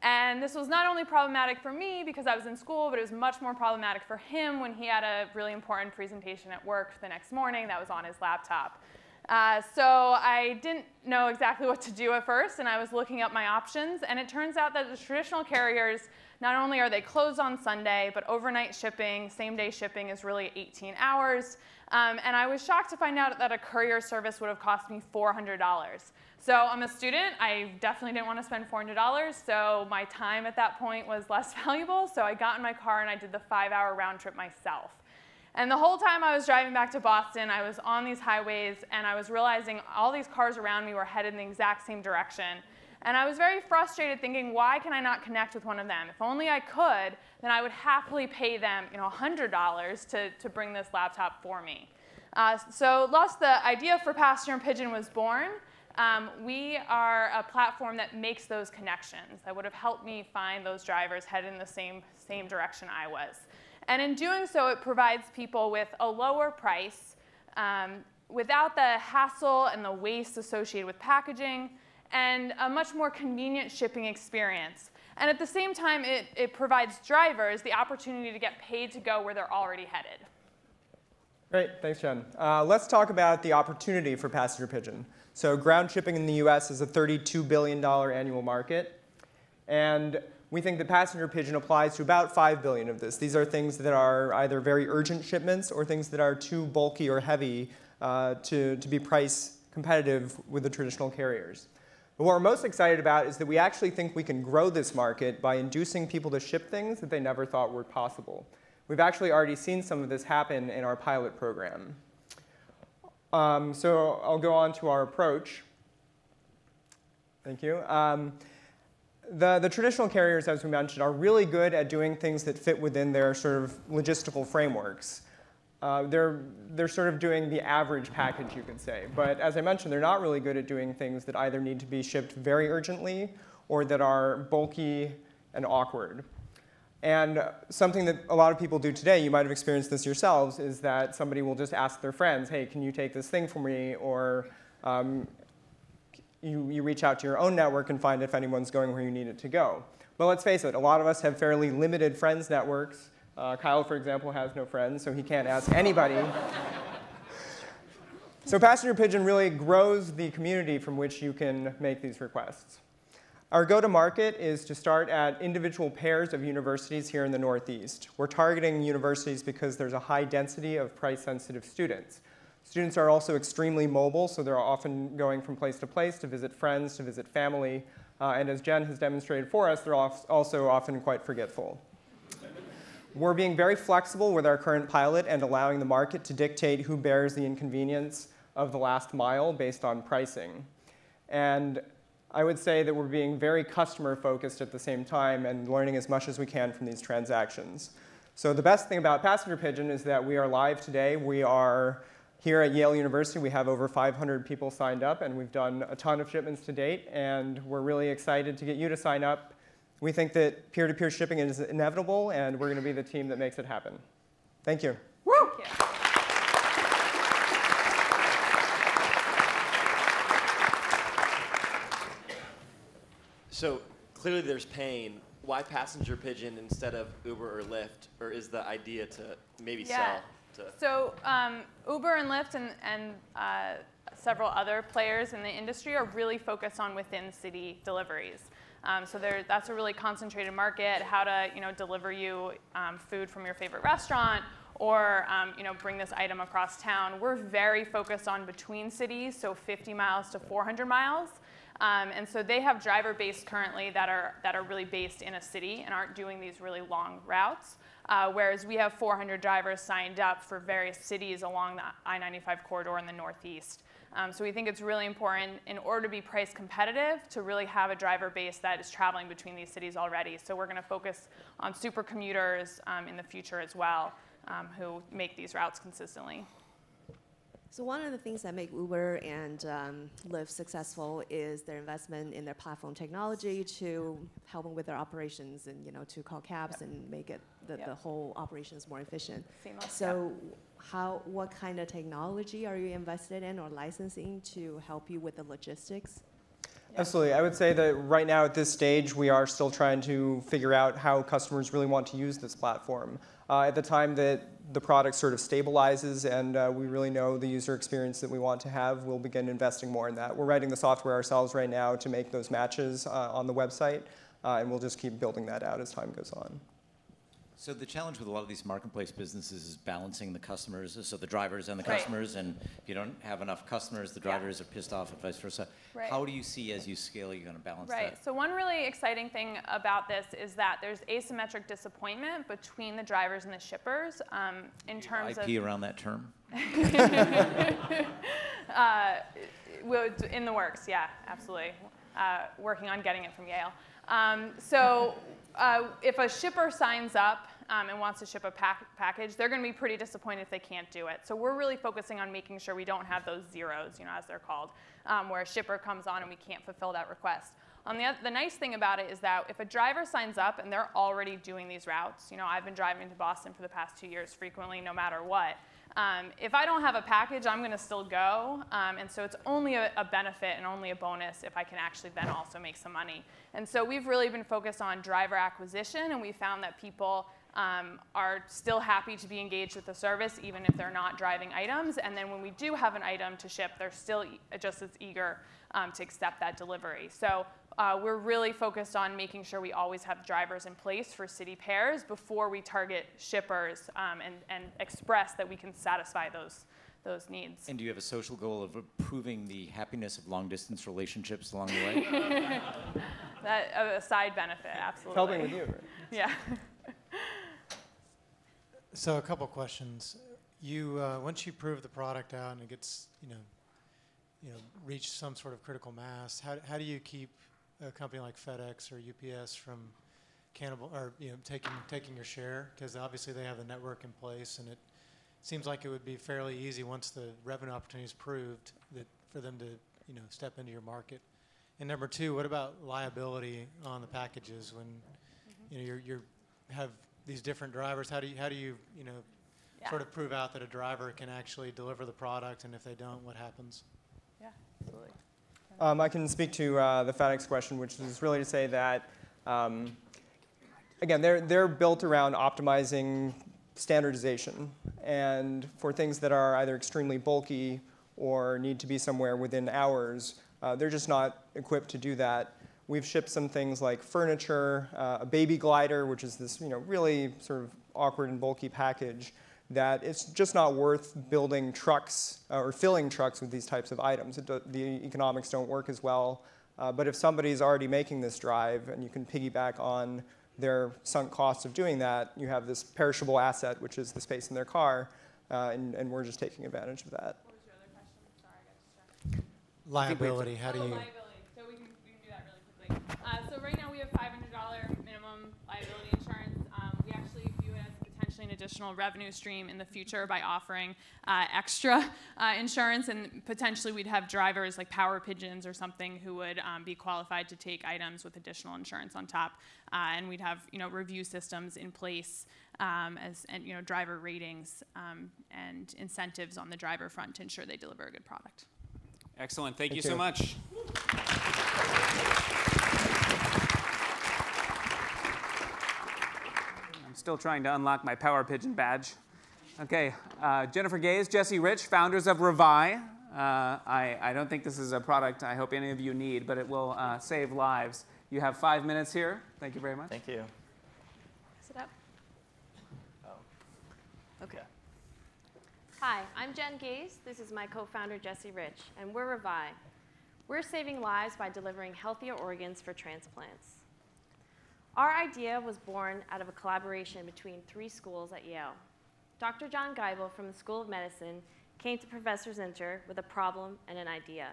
And this was not only problematic for me because I was in school, but it was much more problematic for him when he had a really important presentation at work the next morning that was on his laptop. So I didn't know exactly what to do at first, and I was looking up my options. And it turns out that the traditional carriers, not only are they closed on Sunday, but overnight shipping, same-day shipping is really 18 hours. And I was shocked to find out that a courier service would have cost me $400. So I'm a student. I definitely didn't want to spend $400, so my time at that point was less valuable. So I got in my car and I did the 5-hour round trip myself. And the whole time I was driving back to Boston, I was on these highways, and I was realizing all these cars around me were headed in the exact same direction. And I was very frustrated, thinking, why can I not connect with one of them? If only I could, then I would happily pay them $100 to bring this laptop for me. So thus the idea for Passenger Pigeon was born. We are a platform that makes those connections that would have helped me find those drivers headed in the same direction I was. And in doing so, it provides people with a lower price without the hassle and the waste associated with packaging, and a much more convenient shipping experience. And at the same time, it provides drivers the opportunity to get paid to go where they're already headed. Great, thanks, Jen. Let's talk about the opportunity for passenger pigeon. So ground shipping in the US is a $32 billion annual market. And we think that passenger pigeon applies to about 5 billion of this. These are things that are either very urgent shipments or things that are too bulky or heavy to be price competitive with the traditional carriers. But what we're most excited about is that we actually think we can grow this market by inducing people to ship things that they never thought were possible. We've actually already seen some of this happen in our pilot program. So I'll go on to our approach. Thank you. The traditional carriers, as we mentioned, are really good at doing things that fit within their sort of logistical frameworks. They're sort of doing the average package, you could say. But as I mentioned, they're not really good at doing things that either need to be shipped very urgently or that are bulky and awkward. And something that a lot of people do today, you might have experienced this yourselves, is that somebody will just ask their friends, hey, can you take this thing for me? Or you reach out to your own network and find if anyone's going where you need it to go. But let's face it, a lot of us have fairly limited friends networks. Kyle, for example, has no friends, so he can't ask anybody. So passenger pigeon really grows the community from which you can make these requests. Our go-to-market is to start at individual pairs of universities here in the Northeast. We're targeting universities because there's a high density of price-sensitive students. Students are also extremely mobile, so they're often going from place to visit friends, to visit family. And as Jen has demonstrated for us, they're also often quite forgetful. We're being very flexible with our current pilot and allowing the market to dictate who bears the inconvenience of the last mile based on pricing. And I would say that we're being very customer-focused at the same time and learning as much as we can from these transactions. So the best thing about passenger pigeon is that we are live today. We are here at Yale University. We have over 500 people signed up, and we've done a ton of shipments to date, and we're really excited to get you to sign up. We think that peer-to-peer shipping is inevitable, and we're going to be the team that makes it happen. Thank you. Woo! Thank you. So clearly there's pain. Why passenger pigeon instead of Uber or Lyft? Or is the idea to maybe sell to? So Uber and Lyft and several other players in the industry are really focused on within-city deliveries. So that's a really concentrated market, how to deliver you food from your favorite restaurant or bring this item across town. We're very focused on between cities, so 50 miles to 400 miles. And so they have driver base currently that are really based in a city and aren't doing these really long routes, whereas we have 400 drivers signed up for various cities along the I-95 corridor in the Northeast. So we think it's really important in order to be price competitive to really have a driver base that is traveling between these cities already. So we're going to focus on super commuters in the future as well who make these routes consistently. So one of the things that make Uber and Lyft successful is their investment in their platform technology to help them with their operations and to call cabs and make it the whole operations more efficient. Seamless, so what kind of technology are you invested in or licensing to help you with the logistics? Absolutely. I would say that right now at this stage, we are still trying to figure out how customers really want to use this platform. At the time that the product sort of stabilizes and we really know the user experience that we want to have, we'll begin investing more in that. We're writing the software ourselves right now to make those matches on the website, and we'll just keep building that out as time goes on. So the challenge with a lot of these marketplace businesses is balancing the customers, so the drivers and the customers, and if you don't have enough customers, the drivers are pissed off and vice versa. Right. How do you see as you scale, you're going to balance that? Right, so one really exciting thing about this is that there's asymmetric disappointment between the drivers and the shippers in terms of... IP around that term? In the works, yeah, absolutely. Working on getting it from Yale. So if a shipper signs up and wants to ship a package, they're going to be pretty disappointed if they can't do it. So we're really focusing on making sure we don't have those zeros, as they're called, where a shipper comes on and we can't fulfill that request. The nice thing about it is that if a driver signs up and they're already doing these routes, I've been driving to Boston for the past 2 years frequently, no matter what, If I don't have a package, I'm going to still go. And so it's only a benefit and only a bonus if I can actually then also make some money. And so we've really been focused on driver acquisition, and we found that people are still happy to be engaged with the service even if they're not driving items. And then when we do have an item to ship, they're still just as eager to accept that delivery. So we're really focused on making sure we always have drivers in place for city pairs before we target shippers and express that we can satisfy those needs. And do you have a social goal of improving the happiness of long-distance relationships along the way? That a side benefit, absolutely. Helping with you, right? Yeah. So a couple questions. You once you prove the product out and it gets reach some sort of critical mass, how do you keep a company like FedEx or UPS from taking your share? Because obviously they have the network in place, and it seems like it would be fairly easy once the revenue opportunity is proved for them to step into your market. And number two, what about liability on the packages when you have these different drivers? How do you sort of prove out that a driver can actually deliver the product, and if they don't, what happens? Yeah, absolutely. I can speak to the FedEx question, which is really to say that, again, they're built around optimizing standardization. And for things that are either extremely bulky or need to be somewhere within hours, they're just not equipped to do that. We've shipped some things like furniture, a baby glider, which is this really sort of awkward and bulky package that it's just not worth building trucks or filling trucks with these types of items. The economics don't work as well. But if somebody's already making this drive and you can piggyback on their sunk costs of doing that, you have this perishable asset, which is the space in their car, and we're just taking advantage of that. What was your other question? Sorry, I got distracted. Liability, how do you... Liability. So we can do that really quickly. So right now we have $500 minimum liability insurance. We actually view it as potentially an additional revenue stream in the future by offering extra insurance, and potentially we'd have drivers like power pigeons or something who would be qualified to take items with additional insurance on top, and we'd have review systems in place and driver ratings and incentives on the driver front to ensure they deliver a good product. Excellent. Thank you so much. I'm still trying to unlock my Power Pigeon badge. Okay, Jennifer Gaze, Jesse Rich, founders of Revi. I don't think this is a product I hope any of you need, but it will save lives. You have 5 minutes here. Thank you very much. Thank you. Sit up. Okay. Hi, I'm Jen Gaze. This is my co-founder, Jesse Rich, and we're Revi. We're saving lives by delivering healthier organs for transplants. Our idea was born out of a collaboration between 3 schools at Yale. Dr. John Geibel from the School of Medicine came to Professor Zinter with a problem and an idea.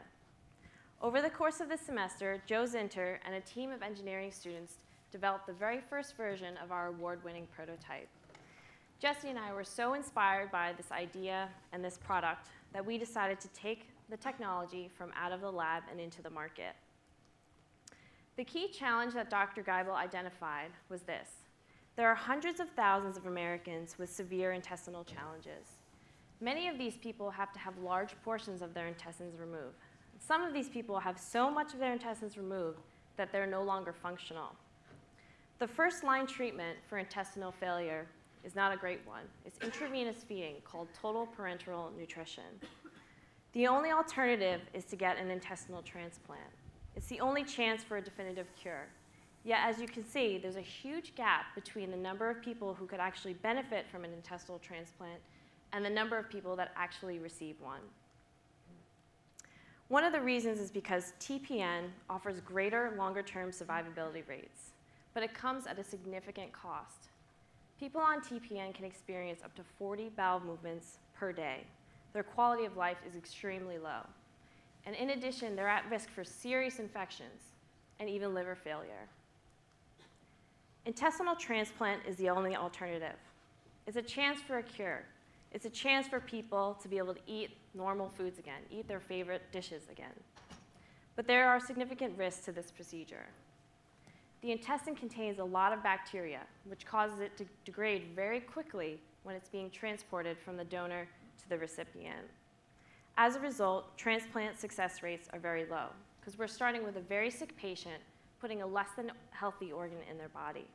Over the course of the semester, Joe Zinter and a team of engineering students developed the very first version of our award-winning prototype. Jesse and I were so inspired by this idea and this product that we decided to take the technology from out of the lab and into the market. The key challenge that Dr. Geibel identified was this. There are hundreds of thousands of Americans with severe intestinal challenges. Many of these people have to have large portions of their intestines removed. Some of these people have so much of their intestines removed that they're no longer functional. The first-line treatment for intestinal failure is not a great one. It's intravenous feeding called total parenteral nutrition. The only alternative is to get an intestinal transplant. It's the only chance for a definitive cure. Yet, as you can see, there's a huge gap between the number of people who could actually benefit from an intestinal transplant and the number of people that actually receive one. One of the reasons is because TPN offers greater longer-term survivability rates, but it comes at a significant cost. People on TPN can experience up to 40 bowel movements per day. Their quality of life is extremely low. And in addition, they're at risk for serious infections and even liver failure. Intestinal transplant is the only alternative. It's a chance for a cure. It's a chance for people to be able to eat normal foods again, eat their favorite dishes again. But there are significant risks to this procedure. The intestine contains a lot of bacteria, which causes it to degrade very quickly when it's being transported from the donor the recipient. As a result, transplant success rates are very low because we're starting with a very sick patient, putting a less than healthy organ in their body.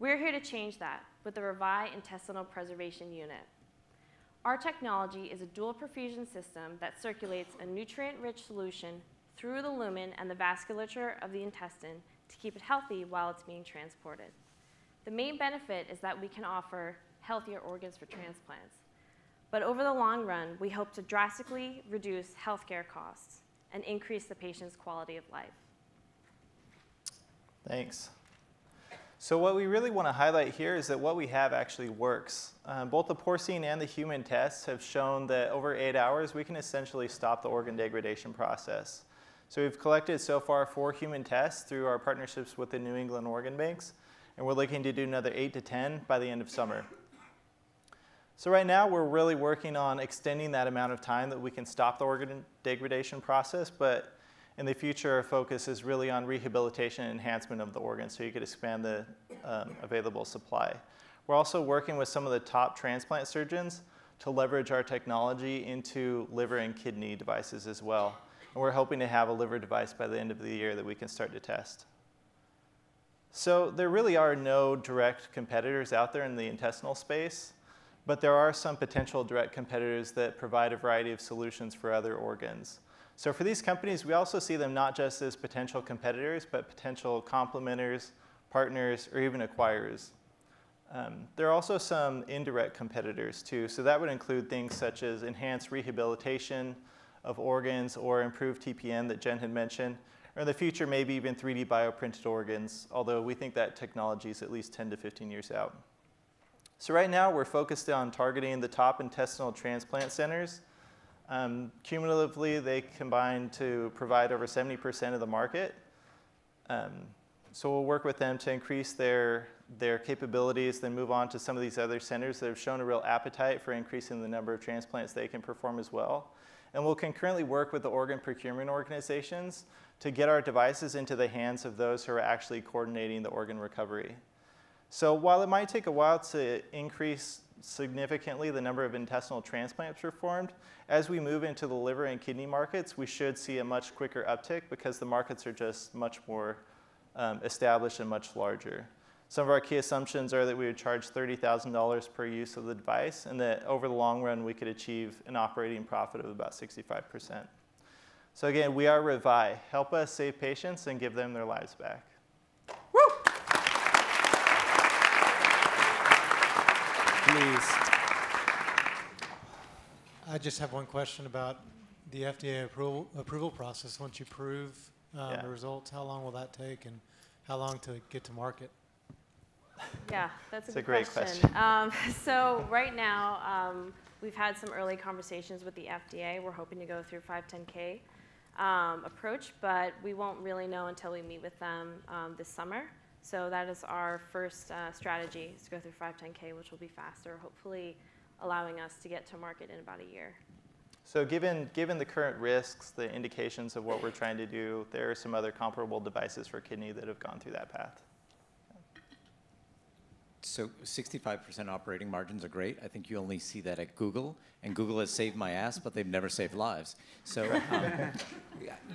We're here to change that with the Revi Intestinal Preservation Unit. Our technology is a dual perfusion system that circulates a nutrient-rich solution through the lumen and the vasculature of the intestine to keep it healthy while it's being transported. The main benefit is that we can offer healthier organs for transplants. But over the long run, we hope to drastically reduce healthcare costs and increase the patient's quality of life. Thanks. So what we really want to highlight here is that what we have actually works. Both the porcine and the human tests have shown that over 8 hours, we can essentially stop the organ degradation process. So we've collected so far 4 human tests through our partnerships with the New England organ banks, and we're looking to do another 8 to 10 by the end of summer. So right now, we're really working on extending that amount of time that we can stop the organ degradation process, but in the future, our focus is really on rehabilitation and enhancement of the organ so you could expand the available supply. We're also working with some of the top transplant surgeons to leverage our technology into liver and kidney devices as well. And we're hoping to have a liver device by the end of the year that we can start to test. So there really are no direct competitors out there in the intestinal space, but there are some potential direct competitors that provide a variety of solutions for other organs. So for these companies, we also see them not just as potential competitors, but potential complementers, partners, or even acquirers. There are also some indirect competitors too. So that would include things such as enhanced rehabilitation of organs or improved TPN that Jen had mentioned, or in the future, maybe even 3D bioprinted organs, although we think that technology is at least 10 to 15 years out. So right now, we're focused on targeting the top intestinal transplant centers. Cumulatively, they combine to provide over 70% of the market. So we'll work with them to increase their capabilities, then move on to some of these other centers that have shown a real appetite for increasing the number of transplants they can perform as well. And we'll concurrently work with the organ procurement organizations to get our devices into the hands of those who are actually coordinating the organ recovery. So while it might take a while to increase significantly the number of intestinal transplants performed, as we move into the liver and kidney markets, we should see a much quicker uptick because the markets are just much more established and much larger. Some of our key assumptions are that we would charge $30,000 per use of the device, and that over the long run, we could achieve an operating profit of about 65%. So again, we are Revi. Help us save patients and give them their lives back. Woo! Please. I just have one question about the FDA approval process. Once you prove the results, how long will that take, and how long to get to market? Yeah, that's a good great question. So right now, we've had some early conversations with the FDA. We're hoping to go through 510K approach, but we won't really know until we meet with them this summer. So that is our first strategy, is to go through 510K, which will be faster, hopefully allowing us to get to market in about a year. So given the current risks, the indications of what we're trying to do, there are some other comparable devices for kidney that have gone through that path. So 65% operating margins are great. I think you only see that at Google, and Google has saved my ass, but they've never saved lives. So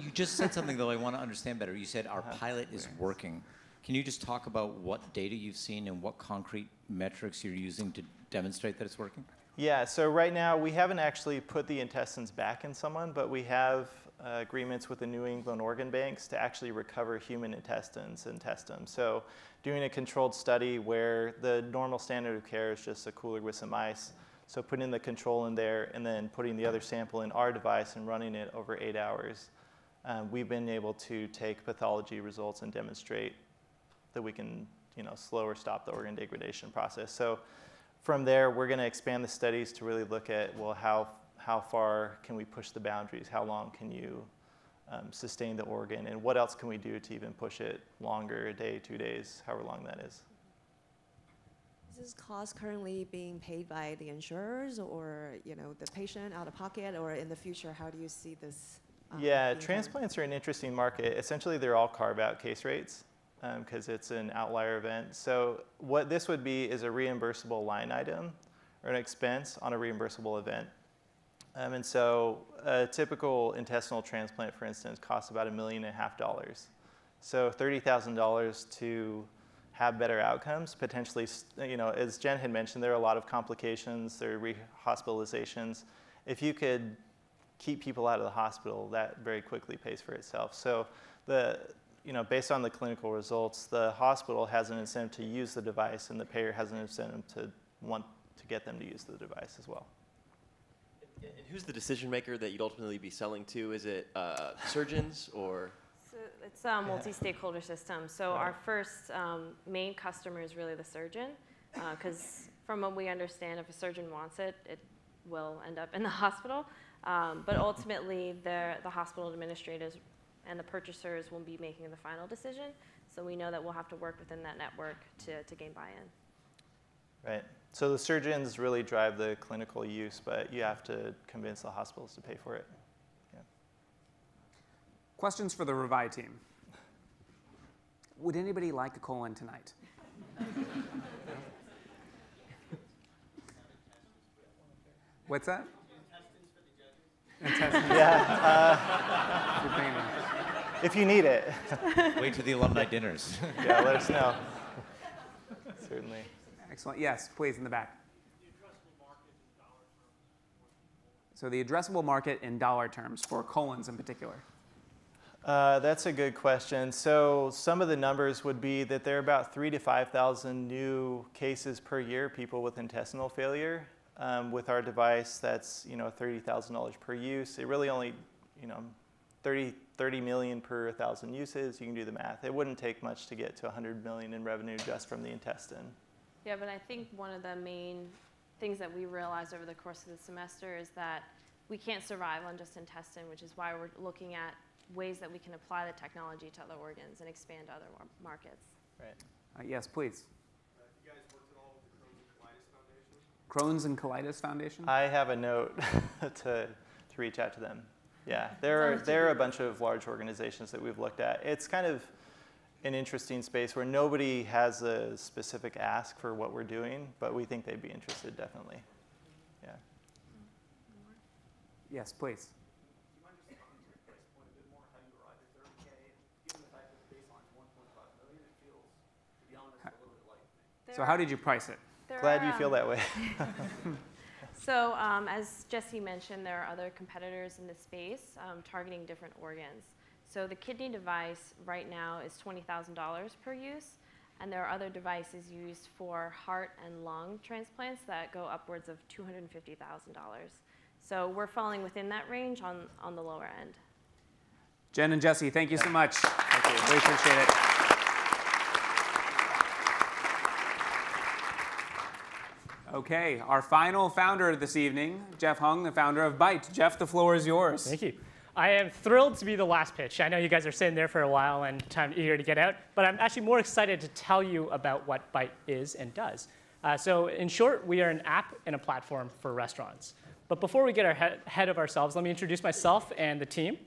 you just said something, though, I want to understand better. You said our pilot is working. Can you just talk about what data you've seen and what concrete metrics you're using to demonstrate that it's working? Yeah, so right now we haven't actually put the intestines back in someone, but we have agreements with the New England organ banks to actually recover human intestines and test them. So doing a controlled study where the normal standard of care is just a cooler with some ice. So putting the control in there and then putting the other sample in our device and running it over 8 hours, we've been able to take pathology results and demonstrate that we can, slow or stop the organ degradation process. So from there, we're going to expand the studies to really look at, well, how far can we push the boundaries? How long can you sustain the organ? And what else can we do to even push it longer, a day, 2 days, however long that is? Is this cost currently being paid by the insurers or the patient out of pocket, or in the future, how do you see this? Yeah, transplants are an interesting market. Essentially, they're all carve-out case rates because it's an outlier event. So what this would be is a reimbursable line item or an expense on a reimbursable event. And so a typical intestinal transplant, for instance, costs about $1.5 million. So $30,000 to have better outcomes, potentially, as Jen had mentioned, there are a lot of complications, there are rehospitalizations. If you could keep people out of the hospital, that very quickly pays for itself. So based on the clinical results, the hospital has an incentive to use the device, and the payer has an incentive to want to get them to use the device as well. And who's the decision maker that you'd ultimately be selling to? Is it surgeons or? So it's a multi-stakeholder system. So our first main customer is really the surgeon, because from what we understand, if a surgeon wants it, it will end up in the hospital. But ultimately, the hospital administrators and the purchasers will be making the final decision. So we know that we'll have to work within that network to gain buy-in. Right. So the surgeons really drive the clinical use, but you have to convince the hospitals to pay for it. Yeah. Questions for the Revi team? Would anybody like a colon tonight? What's that? Intestines. Yeah. If you need it. Wait to the alumni dinners. Yeah, let us know. Certainly. Excellent. Yes, please, in the back. So the addressable market in dollar terms for colons in particular. That's a good question. So some of the numbers would be that there are about 3,000 to 5,000 new cases per year, people with intestinal failure. With our device, that's $30,000 per use. It really only, 30 million per 1,000 uses. You can do the math. It wouldn't take much to get to 100 million in revenue just from the intestine. Yeah, but I think one of the main things that we realized over the course of the semester is that we can't survive on just intestine, which is why we're looking at ways that we can apply the technology to other organs and expand to other markets. Right. Yes, please. You guys worked at all with the Crohn's and Colitis Foundation? Crohn's and Colitis Foundation? I have a note to reach out to them. Yeah, there are a bunch of large organizations that we've looked at. It's kind of an interesting space where nobody has a specific ask for what we're doing, but we think they'd be interested, definitely. Yeah. Yes, please. So how did you price it? Glad you feel that way. So as Jesse mentioned, there are other competitors in this space targeting different organs. So the kidney device right now is $20,000 per use, and there are other devices used for heart and lung transplants that go upwards of $250,000. So we're falling within that range on the lower end. Jen and Jesse, thank you so much. Thank you. Really appreciate it. Okay, our final founder this evening, Jeff Hung, the founder of Byte. Jeff, the floor is yours. Thank you. I am thrilled to be the last pitch. I know you guys are sitting there for a while and eager to get out, but I'm actually more excited to tell you about what Byte is and does. So in short, we are an app and a platform for restaurants. But before we get ahead of ourselves, let me introduce myself and the team.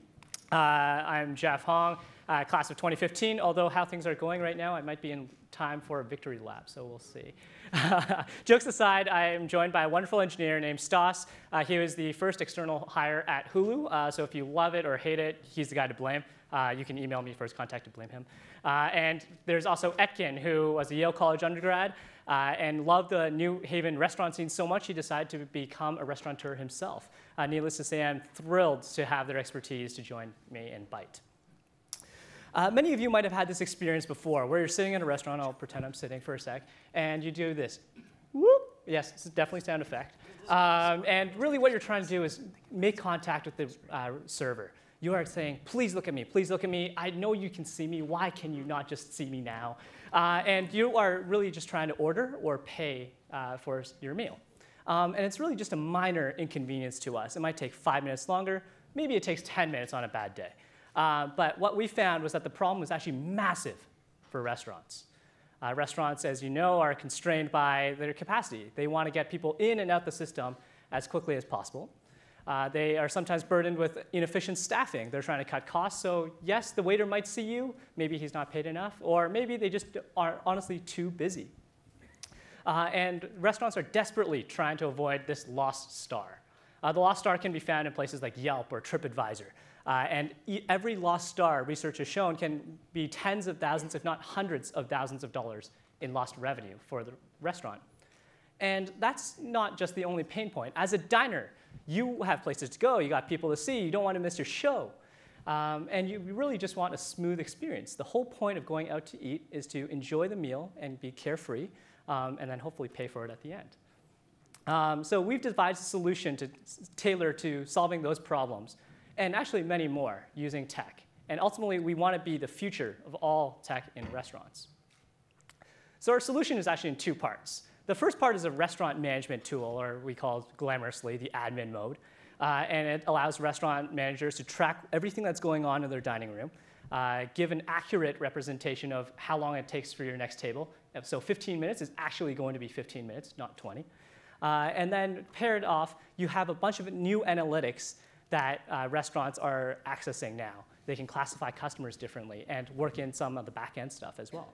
I'm Jeff Hong, class of 2015, although how things are going right now, I might be in time for a victory lap, so we'll see. Jokes aside, I am joined by a wonderful engineer named Stas. He was the first external hire at Hulu, so if you love it or hate it, he's the guy to blame. You can email me first contact to blame him. And there's also Etkin, who was a Yale College undergrad and loved the New Haven restaurant scene so much he decided to become a restaurateur himself. Needless to say, I'm thrilled to have their expertise to join me in Byte. Many of you might have had this experience before, where you're sitting in a restaurant. I'll pretend I'm sitting for a sec, and you do this. Whoop. Yes, it's definitely a sound effect. And really what you're trying to do is make contact with the server. You are saying, please look at me, please look at me. I know you can see me. Why can you not just see me now? And you are really just trying to order or pay for your meal. And it's really just a minor inconvenience to us. It might take 5 minutes longer. Maybe it takes 10 minutes on a bad day. But what we found was that the problem was actually massive for restaurants. Restaurants, as you know, are constrained by their capacity. They want to get people in and out the system as quickly as possible. They are sometimes burdened with inefficient staffing. They're trying to cut costs. So yes, the waiter might see you. Maybe he's not paid enough. Or maybe they just are honestly too busy. And restaurants are desperately trying to avoid this lost star. The lost star can be found in places like Yelp or TripAdvisor. And every lost star, research has shown, can be tens of thousands, if not hundreds of thousands of dollars in lost revenue for the restaurant. And that's not just the only pain point. As a diner, you have places to go. You got people to see. You don't want to miss your show. And you really just want a smooth experience. The whole point of going out to eat is to enjoy the meal and be carefree, and then hopefully pay for it at the end. So we've devised a solution to tailor to solving those problems, and actually many more using tech. And ultimately, we want to be the future of all tech in restaurants. So our solution is actually in two parts. The first part is a restaurant management tool, or we call glamorously the admin mode. And it allows restaurant managers to track everything that's going on in their dining room, give an accurate representation of how long it takes for your next table. So 15 minutes is actually going to be 15 minutes, not 20. And then paired off, you have a bunch of new analytics that restaurants are accessing now. They can classify customers differently and work in some of the back-end stuff as well.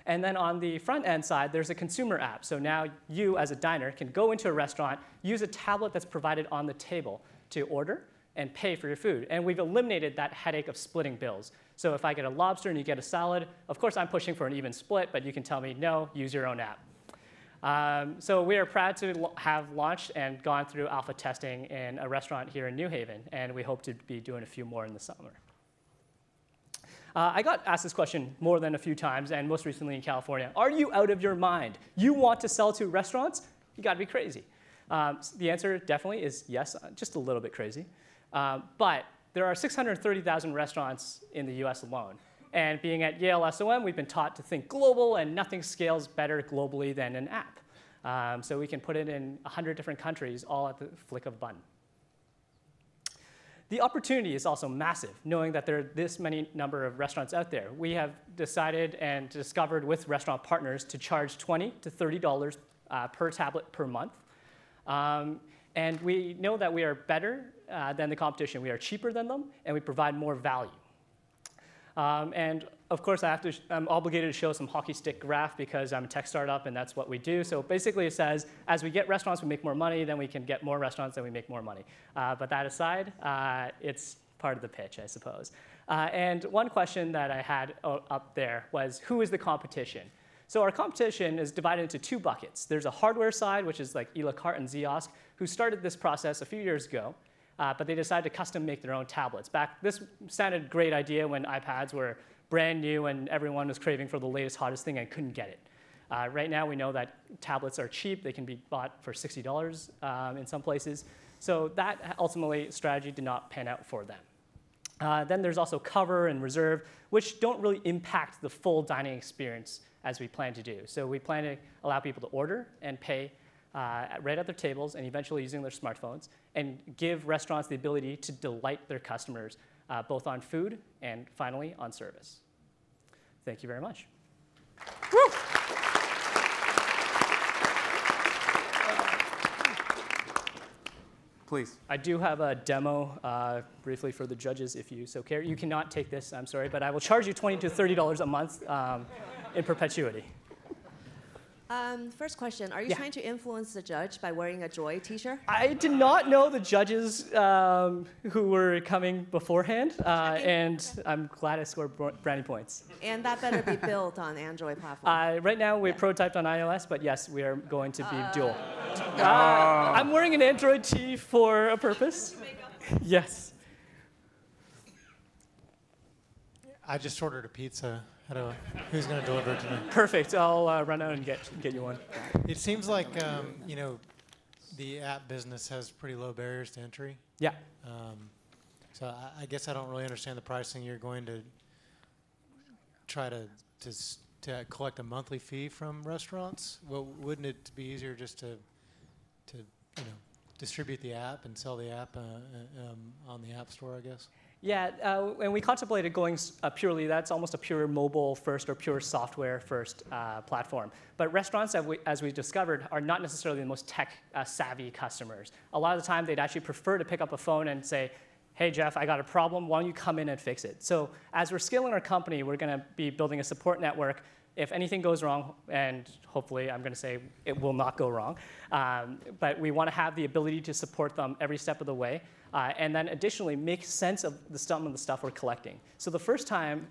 And then on the front-end side, there's a consumer app. So now you, as a diner, can go into a restaurant, use a tablet that's provided on the table to order and pay for your food. And we've eliminated that headache of splitting bills. So if I get a lobster and you get a salad, of course I'm pushing for an even split, but you can tell me, no, use your own app. So we are proud to have launched and gone through alpha testing in a restaurant here in New Haven, and we hope to be doing a few more in the summer. I got asked this question more than a few times, and most recently in California. Are you out of your mind? You want to sell to restaurants? You got to be crazy. The answer definitely is yes, just a little bit crazy. But there are 630,000 restaurants in the US alone. And being at Yale SOM, we've been taught to think global, and nothing scales better globally than an app. So we can put it in 100 different countries, all at the flick of a button. The opportunity is also massive, knowing that there are this many number of restaurants out there. We have decided and discovered with restaurant partners to charge $20 to $30 per tablet per month. And we know that we are better than the competition. We are cheaper than them, and we provide more value. And of course, I'm obligated to show some hockey stick graph because I'm a tech startup and that's what we do. So basically it says, as we get restaurants, we make more money, then we can get more restaurants, then we make more money. But that aside, it's part of the pitch, I suppose. And one question that I had up there was, who is the competition? So our competition is divided into two buckets. There's a hardware side, which is like Elacart and Ziosk, who started this process a few years ago. But they decided to custom make their own tablets. This sounded a great idea when iPads were brand new and everyone was craving for the latest, hottest thing and couldn't get it. Right now, we know that tablets are cheap. They can be bought for $60 in some places. So that ultimately strategy did not pan out for them. Then there's also Cover and Reserve, which don't really impact the full dining experience as we plan to do. So we plan to allow people to order and pay right at their tables and eventually using their smartphones, and give restaurants the ability to delight their customers, both on food and finally on service. Thank you very much. Woo! Please. I do have a demo briefly for the judges if you so care. You cannot take this, I'm sorry, but I will charge you $20 to $30 a month in perpetuity. First question, are you trying to influence the judge by wearing a Joy t-shirt? I did not know the judges who were coming beforehand, and I'm glad I scored brownie points. And that better be built on Android platform. Right now, we're prototyped on iOS, but yes, we are going to be dual. I'm wearing an Android tee for a purpose. Yes. I just ordered a pizza. Who's going to deliver it to me? Perfect. I'll run out and get you one. It seems like the app business has pretty low barriers to entry. Yeah. So I guess I don't really understand the pricing. You're going to try to collect a monthly fee from restaurants. Well, wouldn't it be easier just to distribute the app and sell the app on the App Store, I guess? Yeah, and we contemplated going purely, that's almost a pure mobile first or pure software first platform. But restaurants, as we discovered, are not necessarily the most tech savvy customers. A lot of the time, they'd actually prefer to pick up a phone and say, hey, Jeff, I got a problem. Why don't you come in and fix it? So as we're scaling our company, we're going to be building a support network. If anything goes wrong, and hopefully I'm going to say it will not go wrong, but we want to have the ability to support them every step of the way, and then additionally make sense of some of the stuff we're collecting. So the first time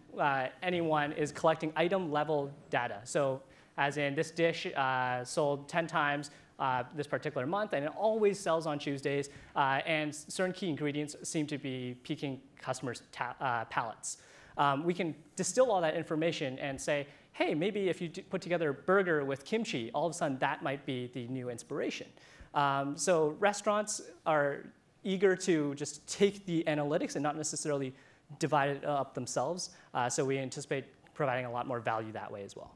anyone is collecting item level data, so as in this dish sold 10 times this particular month, and it always sells on Tuesdays, and certain key ingredients seem to be piquing customers' palates. We can distill all that information and say, hey, maybe if you put together a burger with kimchi, all of a sudden that might be the new inspiration. So restaurants are eager to just take the analytics and not necessarily divide it up themselves. So we anticipate providing a lot more value that way as well.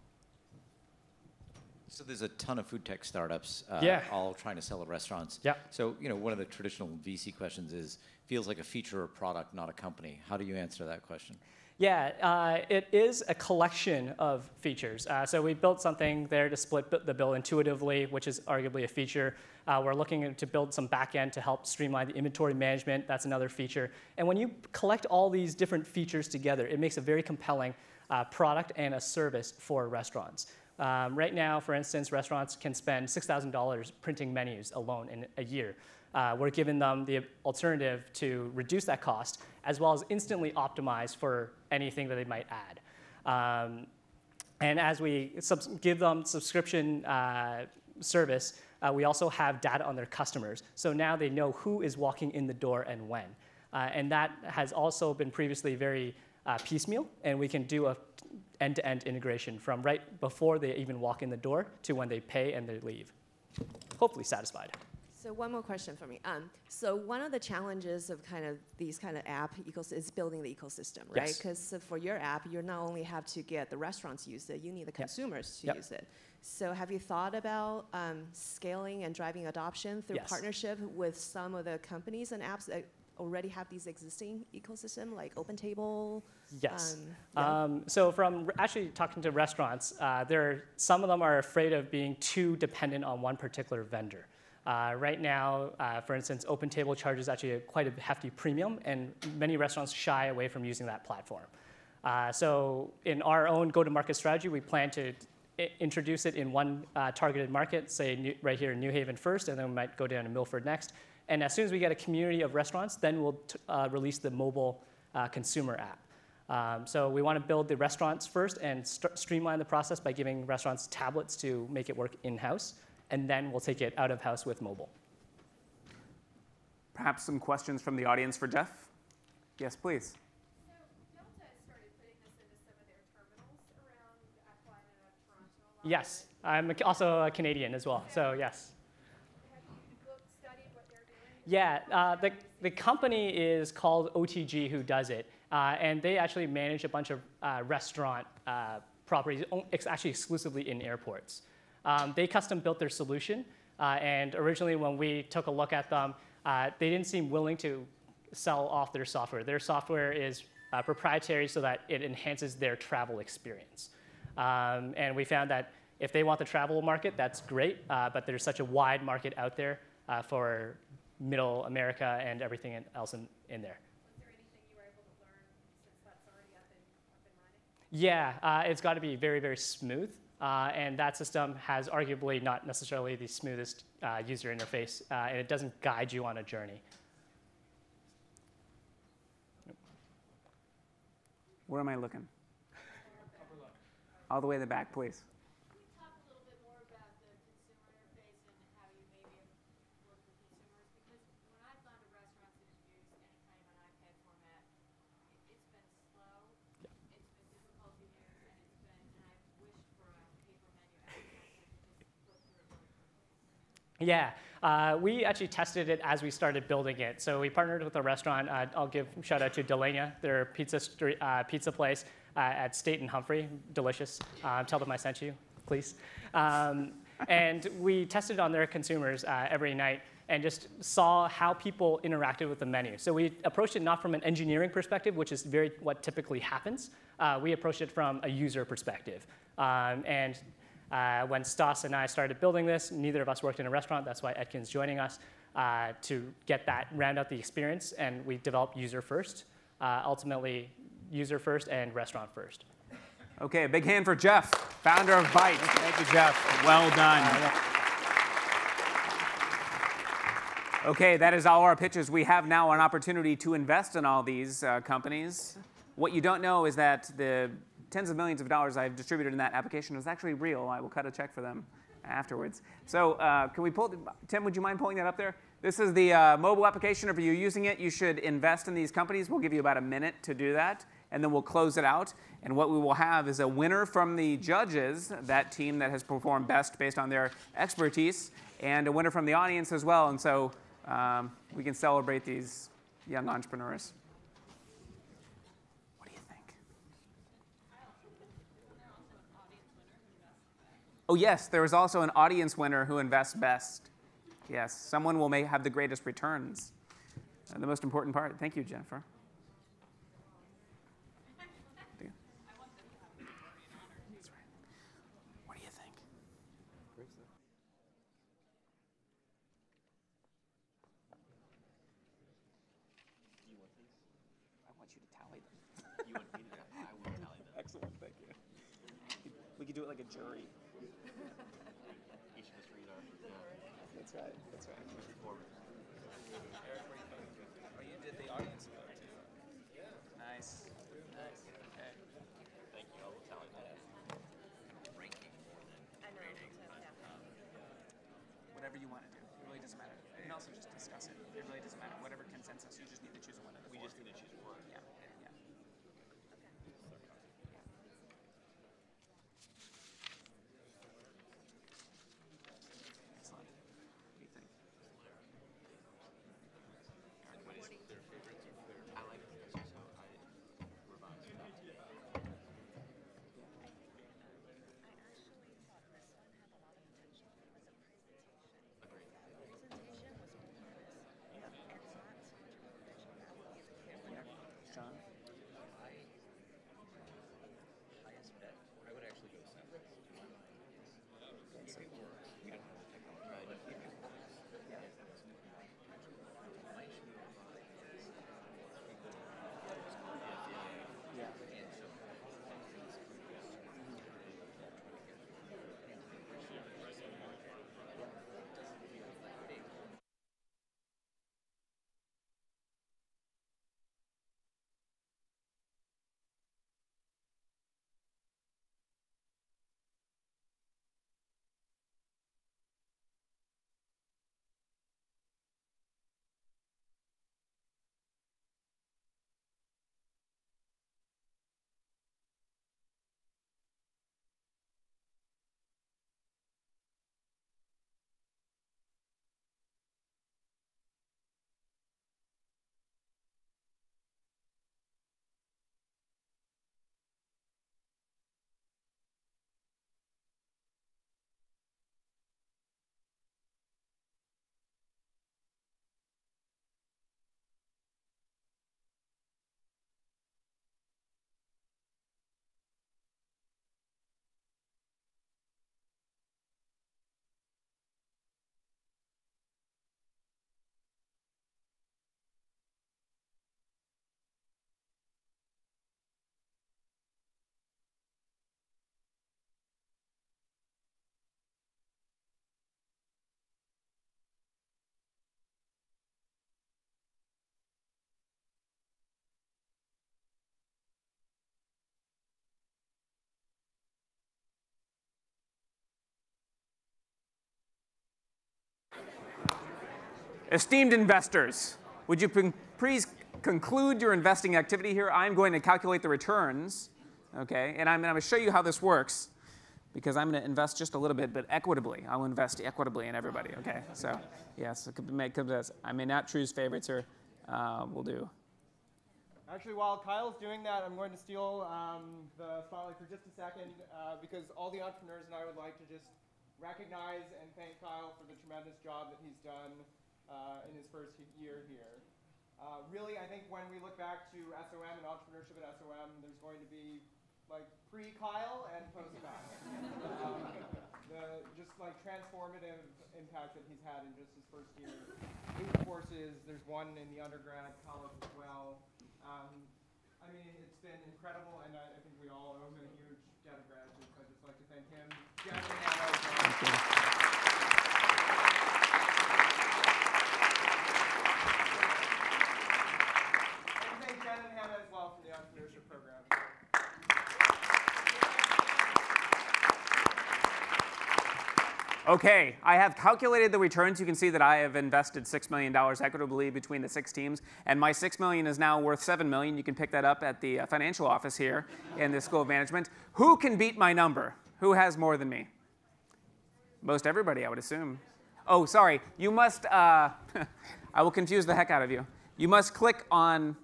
So there's a ton of food tech startups all trying to sell at restaurants. Yeah. So one of the traditional VC questions is, feels like a feature or product, not a company. How do you answer that question? Yeah, it is a collection of features. So we built something there to split the bill intuitively, which is arguably a feature. We're looking to build some backend to help streamline the inventory management. That's another feature. And when you collect all these different features together, it makes a very compelling product and a service for restaurants. Right now, for instance, restaurants can spend $6,000 printing menus alone in a year. We're giving them the alternative to reduce that cost, as well as instantly optimize for anything that they might add. And as we give them subscription service, we also have data on their customers. So now they know who is walking in the door and when. And that has also been previously very piecemeal, and we can do a end-to-end integration from right before they even walk in the door to when they pay and they leave. Hopefully satisfied. So one more question for me. So one of the challenges of kind of these kind of app ecosystems is building the ecosystem, right? Because for your app, you not only have to get the restaurants use it, you need the consumers to use it. So have you thought about scaling and driving adoption through partnership with some of the companies and apps that already have these existing ecosystem, like OpenTable? Yes. So from actually talking to restaurants, some of them are afraid of being too dependent on one particular vendor. Right now, for instance, OpenTable charges actually quite a hefty premium, and many restaurants shy away from using that platform. So in our own go-to-market strategy, we plan to introduce it in one targeted market, say right here in New Haven first, and then we might go down to Milford next. And as soon as we get a community of restaurants, then we'll release the mobile consumer app. So we want to build the restaurants first and streamline the process by giving restaurants tablets to make it work in-house. And then we'll take it out of house with mobile. Perhaps some questions from the audience for Jeff? Yes, please. So Delta started putting this into some of their terminals around Atlanta, Toronto. Yes, I'm also a Canadian as well, so yes. Have you studied what they're doing? Yeah, the company is called OTG who does it, and they actually manage a bunch of restaurant properties, actually exclusively in airports. They custom built their solution, and originally when we took a look at them, they didn't seem willing to sell off their software. Their software is proprietary so that it enhances their travel experience. And we found that if they want the travel market, that's great, but there's such a wide market out there for middle America and everything else in there. Was there anything you were able to learn since that's already up and running? Yeah, it's got to be very, very smooth. And that system has arguably not necessarily the smoothest user interface, and it doesn't guide you on a journey. Where am I looking? All the way in the back, please. Can you talk a little bit more about the consumer interface and how you maybe have worked with consumers? Because when I've gone to restaurants and used any kind of an iPad format, it's been slow, it's been difficult to use, and I've wished for a paper menu advertisement to just flip through it really quickly. Yeah, we actually tested it as we started building it. So we partnered with a restaurant. I'll give a shout out to Delania, their pizza place at State and Humphrey. Delicious. Tell them I sent you, please. And we tested on their consumers every night and just saw how people interacted with the menu. So we approached it not from an engineering perspective, which is what typically happens. We approached it from a user perspective. When Stas and I started building this, neither of us worked in a restaurant. That's why Etkin's joining us. to get that, round out the experience, and we developed user first, ultimately user first and restaurant first. Okay, a big hand for Jeff, founder of Byte. Thank you, Jeff. Well done. Okay, that is all our pitches. We have now an opportunity to invest in all these companies. What you don't know is that the tens of millions of dollars I've distributed in that application is actually real. I will cut a check for them afterwards. So can we pull, Tim, would you mind pulling that up there? This is the mobile application. If you're using it, you should invest in these companies. We'll give you about a minute to do that, and then we'll close it out. And what we will have is a winner from the judges, that team that has performed best based on their expertise, and a winner from the audience as well. And so we can celebrate these young entrepreneurs. What do you think? Oh, yes, there is also an audience winner who invests best. Yes, someone will have the greatest returns. The most important part. Thank you, Jennifer. What do you think? I want you to tally them. You want me to? I will tally them. Excellent, thank you. We could do it like a jury. Each of us read our. Yeah. That's right. That's right. Eric, where are you voting? Oh, you did the audience vote too. Yeah. Nice. Nice. Okay. Thank you. I will tally that. Ranking more than rating. Whatever you want to do. It really doesn't matter. You can also just discuss it. It really doesn't matter. Whatever consensus, you just need to choose one of the four. We just need to choose one. Yeah. Yeah. Excellent. What do you think? What is their favorites? I like this, so I revised it. John? I would actually go separate. Esteemed investors, would you please conclude your investing activity here? I'm going to calculate the returns, okay? And I'm going to show you how this works, because I'm going to invest just a little bit, but equitably. I'll invest equitably in everybody, okay? So, yes, it could make this. I may not choose favorites here. We'll do. Actually, while Kyle's doing that, I'm going to steal the spotlight for just a second, because all the entrepreneurs and I would like to just recognize and thank Kyle for the tremendous job that he's done in his first year here. Really, I think when we look back to SOM and entrepreneurship at SOM, there's going to be like pre-Kyle and post-Kyle. the just like transformative impact that he's had in just his first year. 8 courses, there's one in the undergrad college as well. I mean, it's been incredible, and I think we all owe him a huge debt of gratitude, so I'd just like to thank him. Jen and Hannah as well. Thank you. And thank Jen and Hannah as well from the Entrepreneurship program. Okay, I have calculated the returns. You can see that I have invested $6 million equitably between the 6 teams, and my $6 million is now worth $7 million. You can pick that up at the financial office here in the School of Management. Who can beat my number? Who has more than me? Most everybody, I would assume. Oh, sorry. You must, I will confuse the heck out of you. You must click on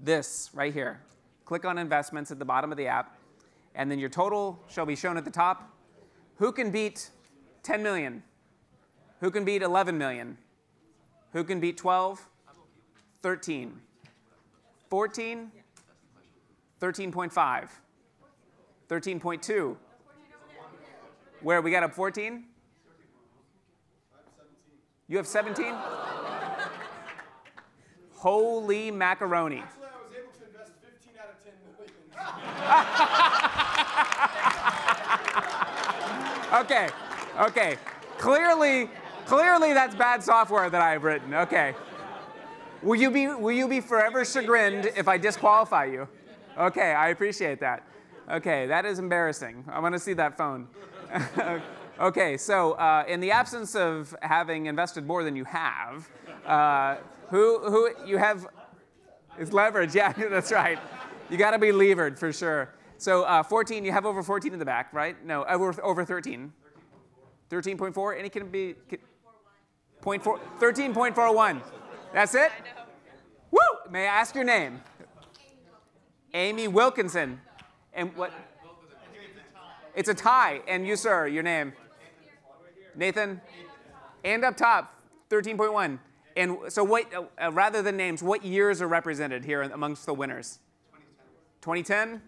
this right here. Click on Investments at the bottom of the app, and then your total shall be shown at the top. Who can beat 10 million? Who can beat 11 million? Who can beat 12? 13. 14? 13.5. 13.2. Where, we got up 14? You have 17? Holy macaroni. Actually, I was able to invest 15 out of 10 million. Okay. Clearly that's bad software that I've written. Okay. Will you be forever chagrined if I disqualify you? Okay, I appreciate that. Okay, that is embarrassing. I want to see that phone. Okay, so in the absence of having invested more than you have, who you have is leverage. Yeah, that's right. You got to be levered for sure. So 14, you have over 14 in the back, right? No, over 13. 13.4, any can be 0.4, 13.41. That's it? Woo! May I ask your name? Amy Wilkinson. And what? It's a tie. And you, sir, your name? Nathan? And up top, 13.1. And so what, rather than names, what years are represented here amongst the winners? 2010?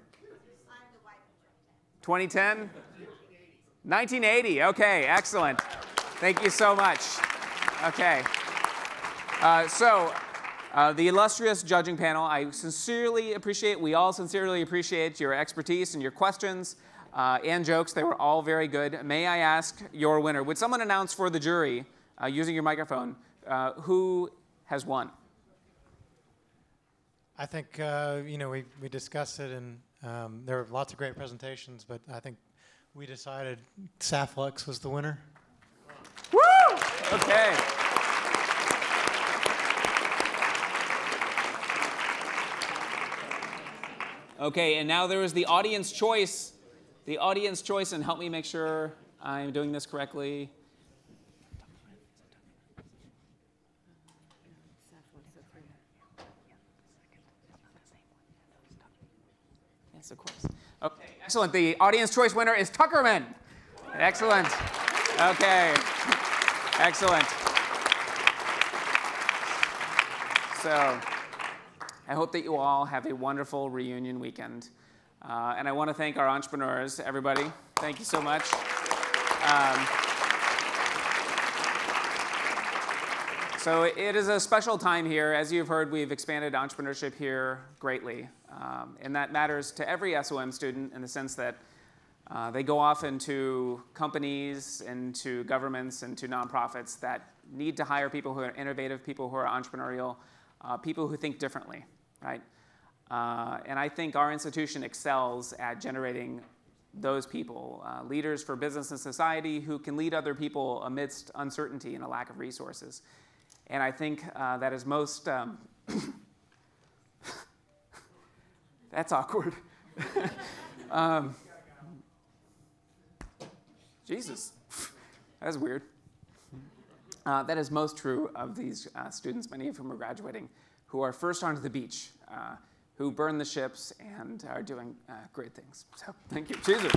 2010? 1980. Okay, excellent. Thank you so much. Okay. The illustrious judging panel, I sincerely appreciate, we all sincerely appreciate your expertise and your questions and jokes. They were all very good. May I ask your winner? Would someone announce for the jury, using your microphone, who has won? I think, we discussed it, and there were lots of great presentations, but I think we decided Saflux was the winner. Woo! Okay. Okay, and now there is the audience choice. The audience choice, and help me make sure I'm doing this correctly. Yes, of course. Okay, excellent. The audience choice winner is TUCKERMAN. Excellent. Okay. Excellent. So I hope that you all have a wonderful reunion weekend. And I want to thank our entrepreneurs, everybody. Thank you so much. So it is a special time here. As you've heard, we've expanded entrepreneurship here greatly. And that matters to every SOM student in the sense that they go off into companies, into governments, into nonprofits that need to hire people who are innovative, people who are entrepreneurial, people who think differently, right? And I think our institution excels at generating those people, leaders for business and society who can lead other people amidst uncertainty and a lack of resources. And I think that is most, that's awkward. Jesus, that's weird. That is most true of these students, many of whom are graduating, who are first onto the beach, who burn the ships and are doing great things. So thank you. Jesus.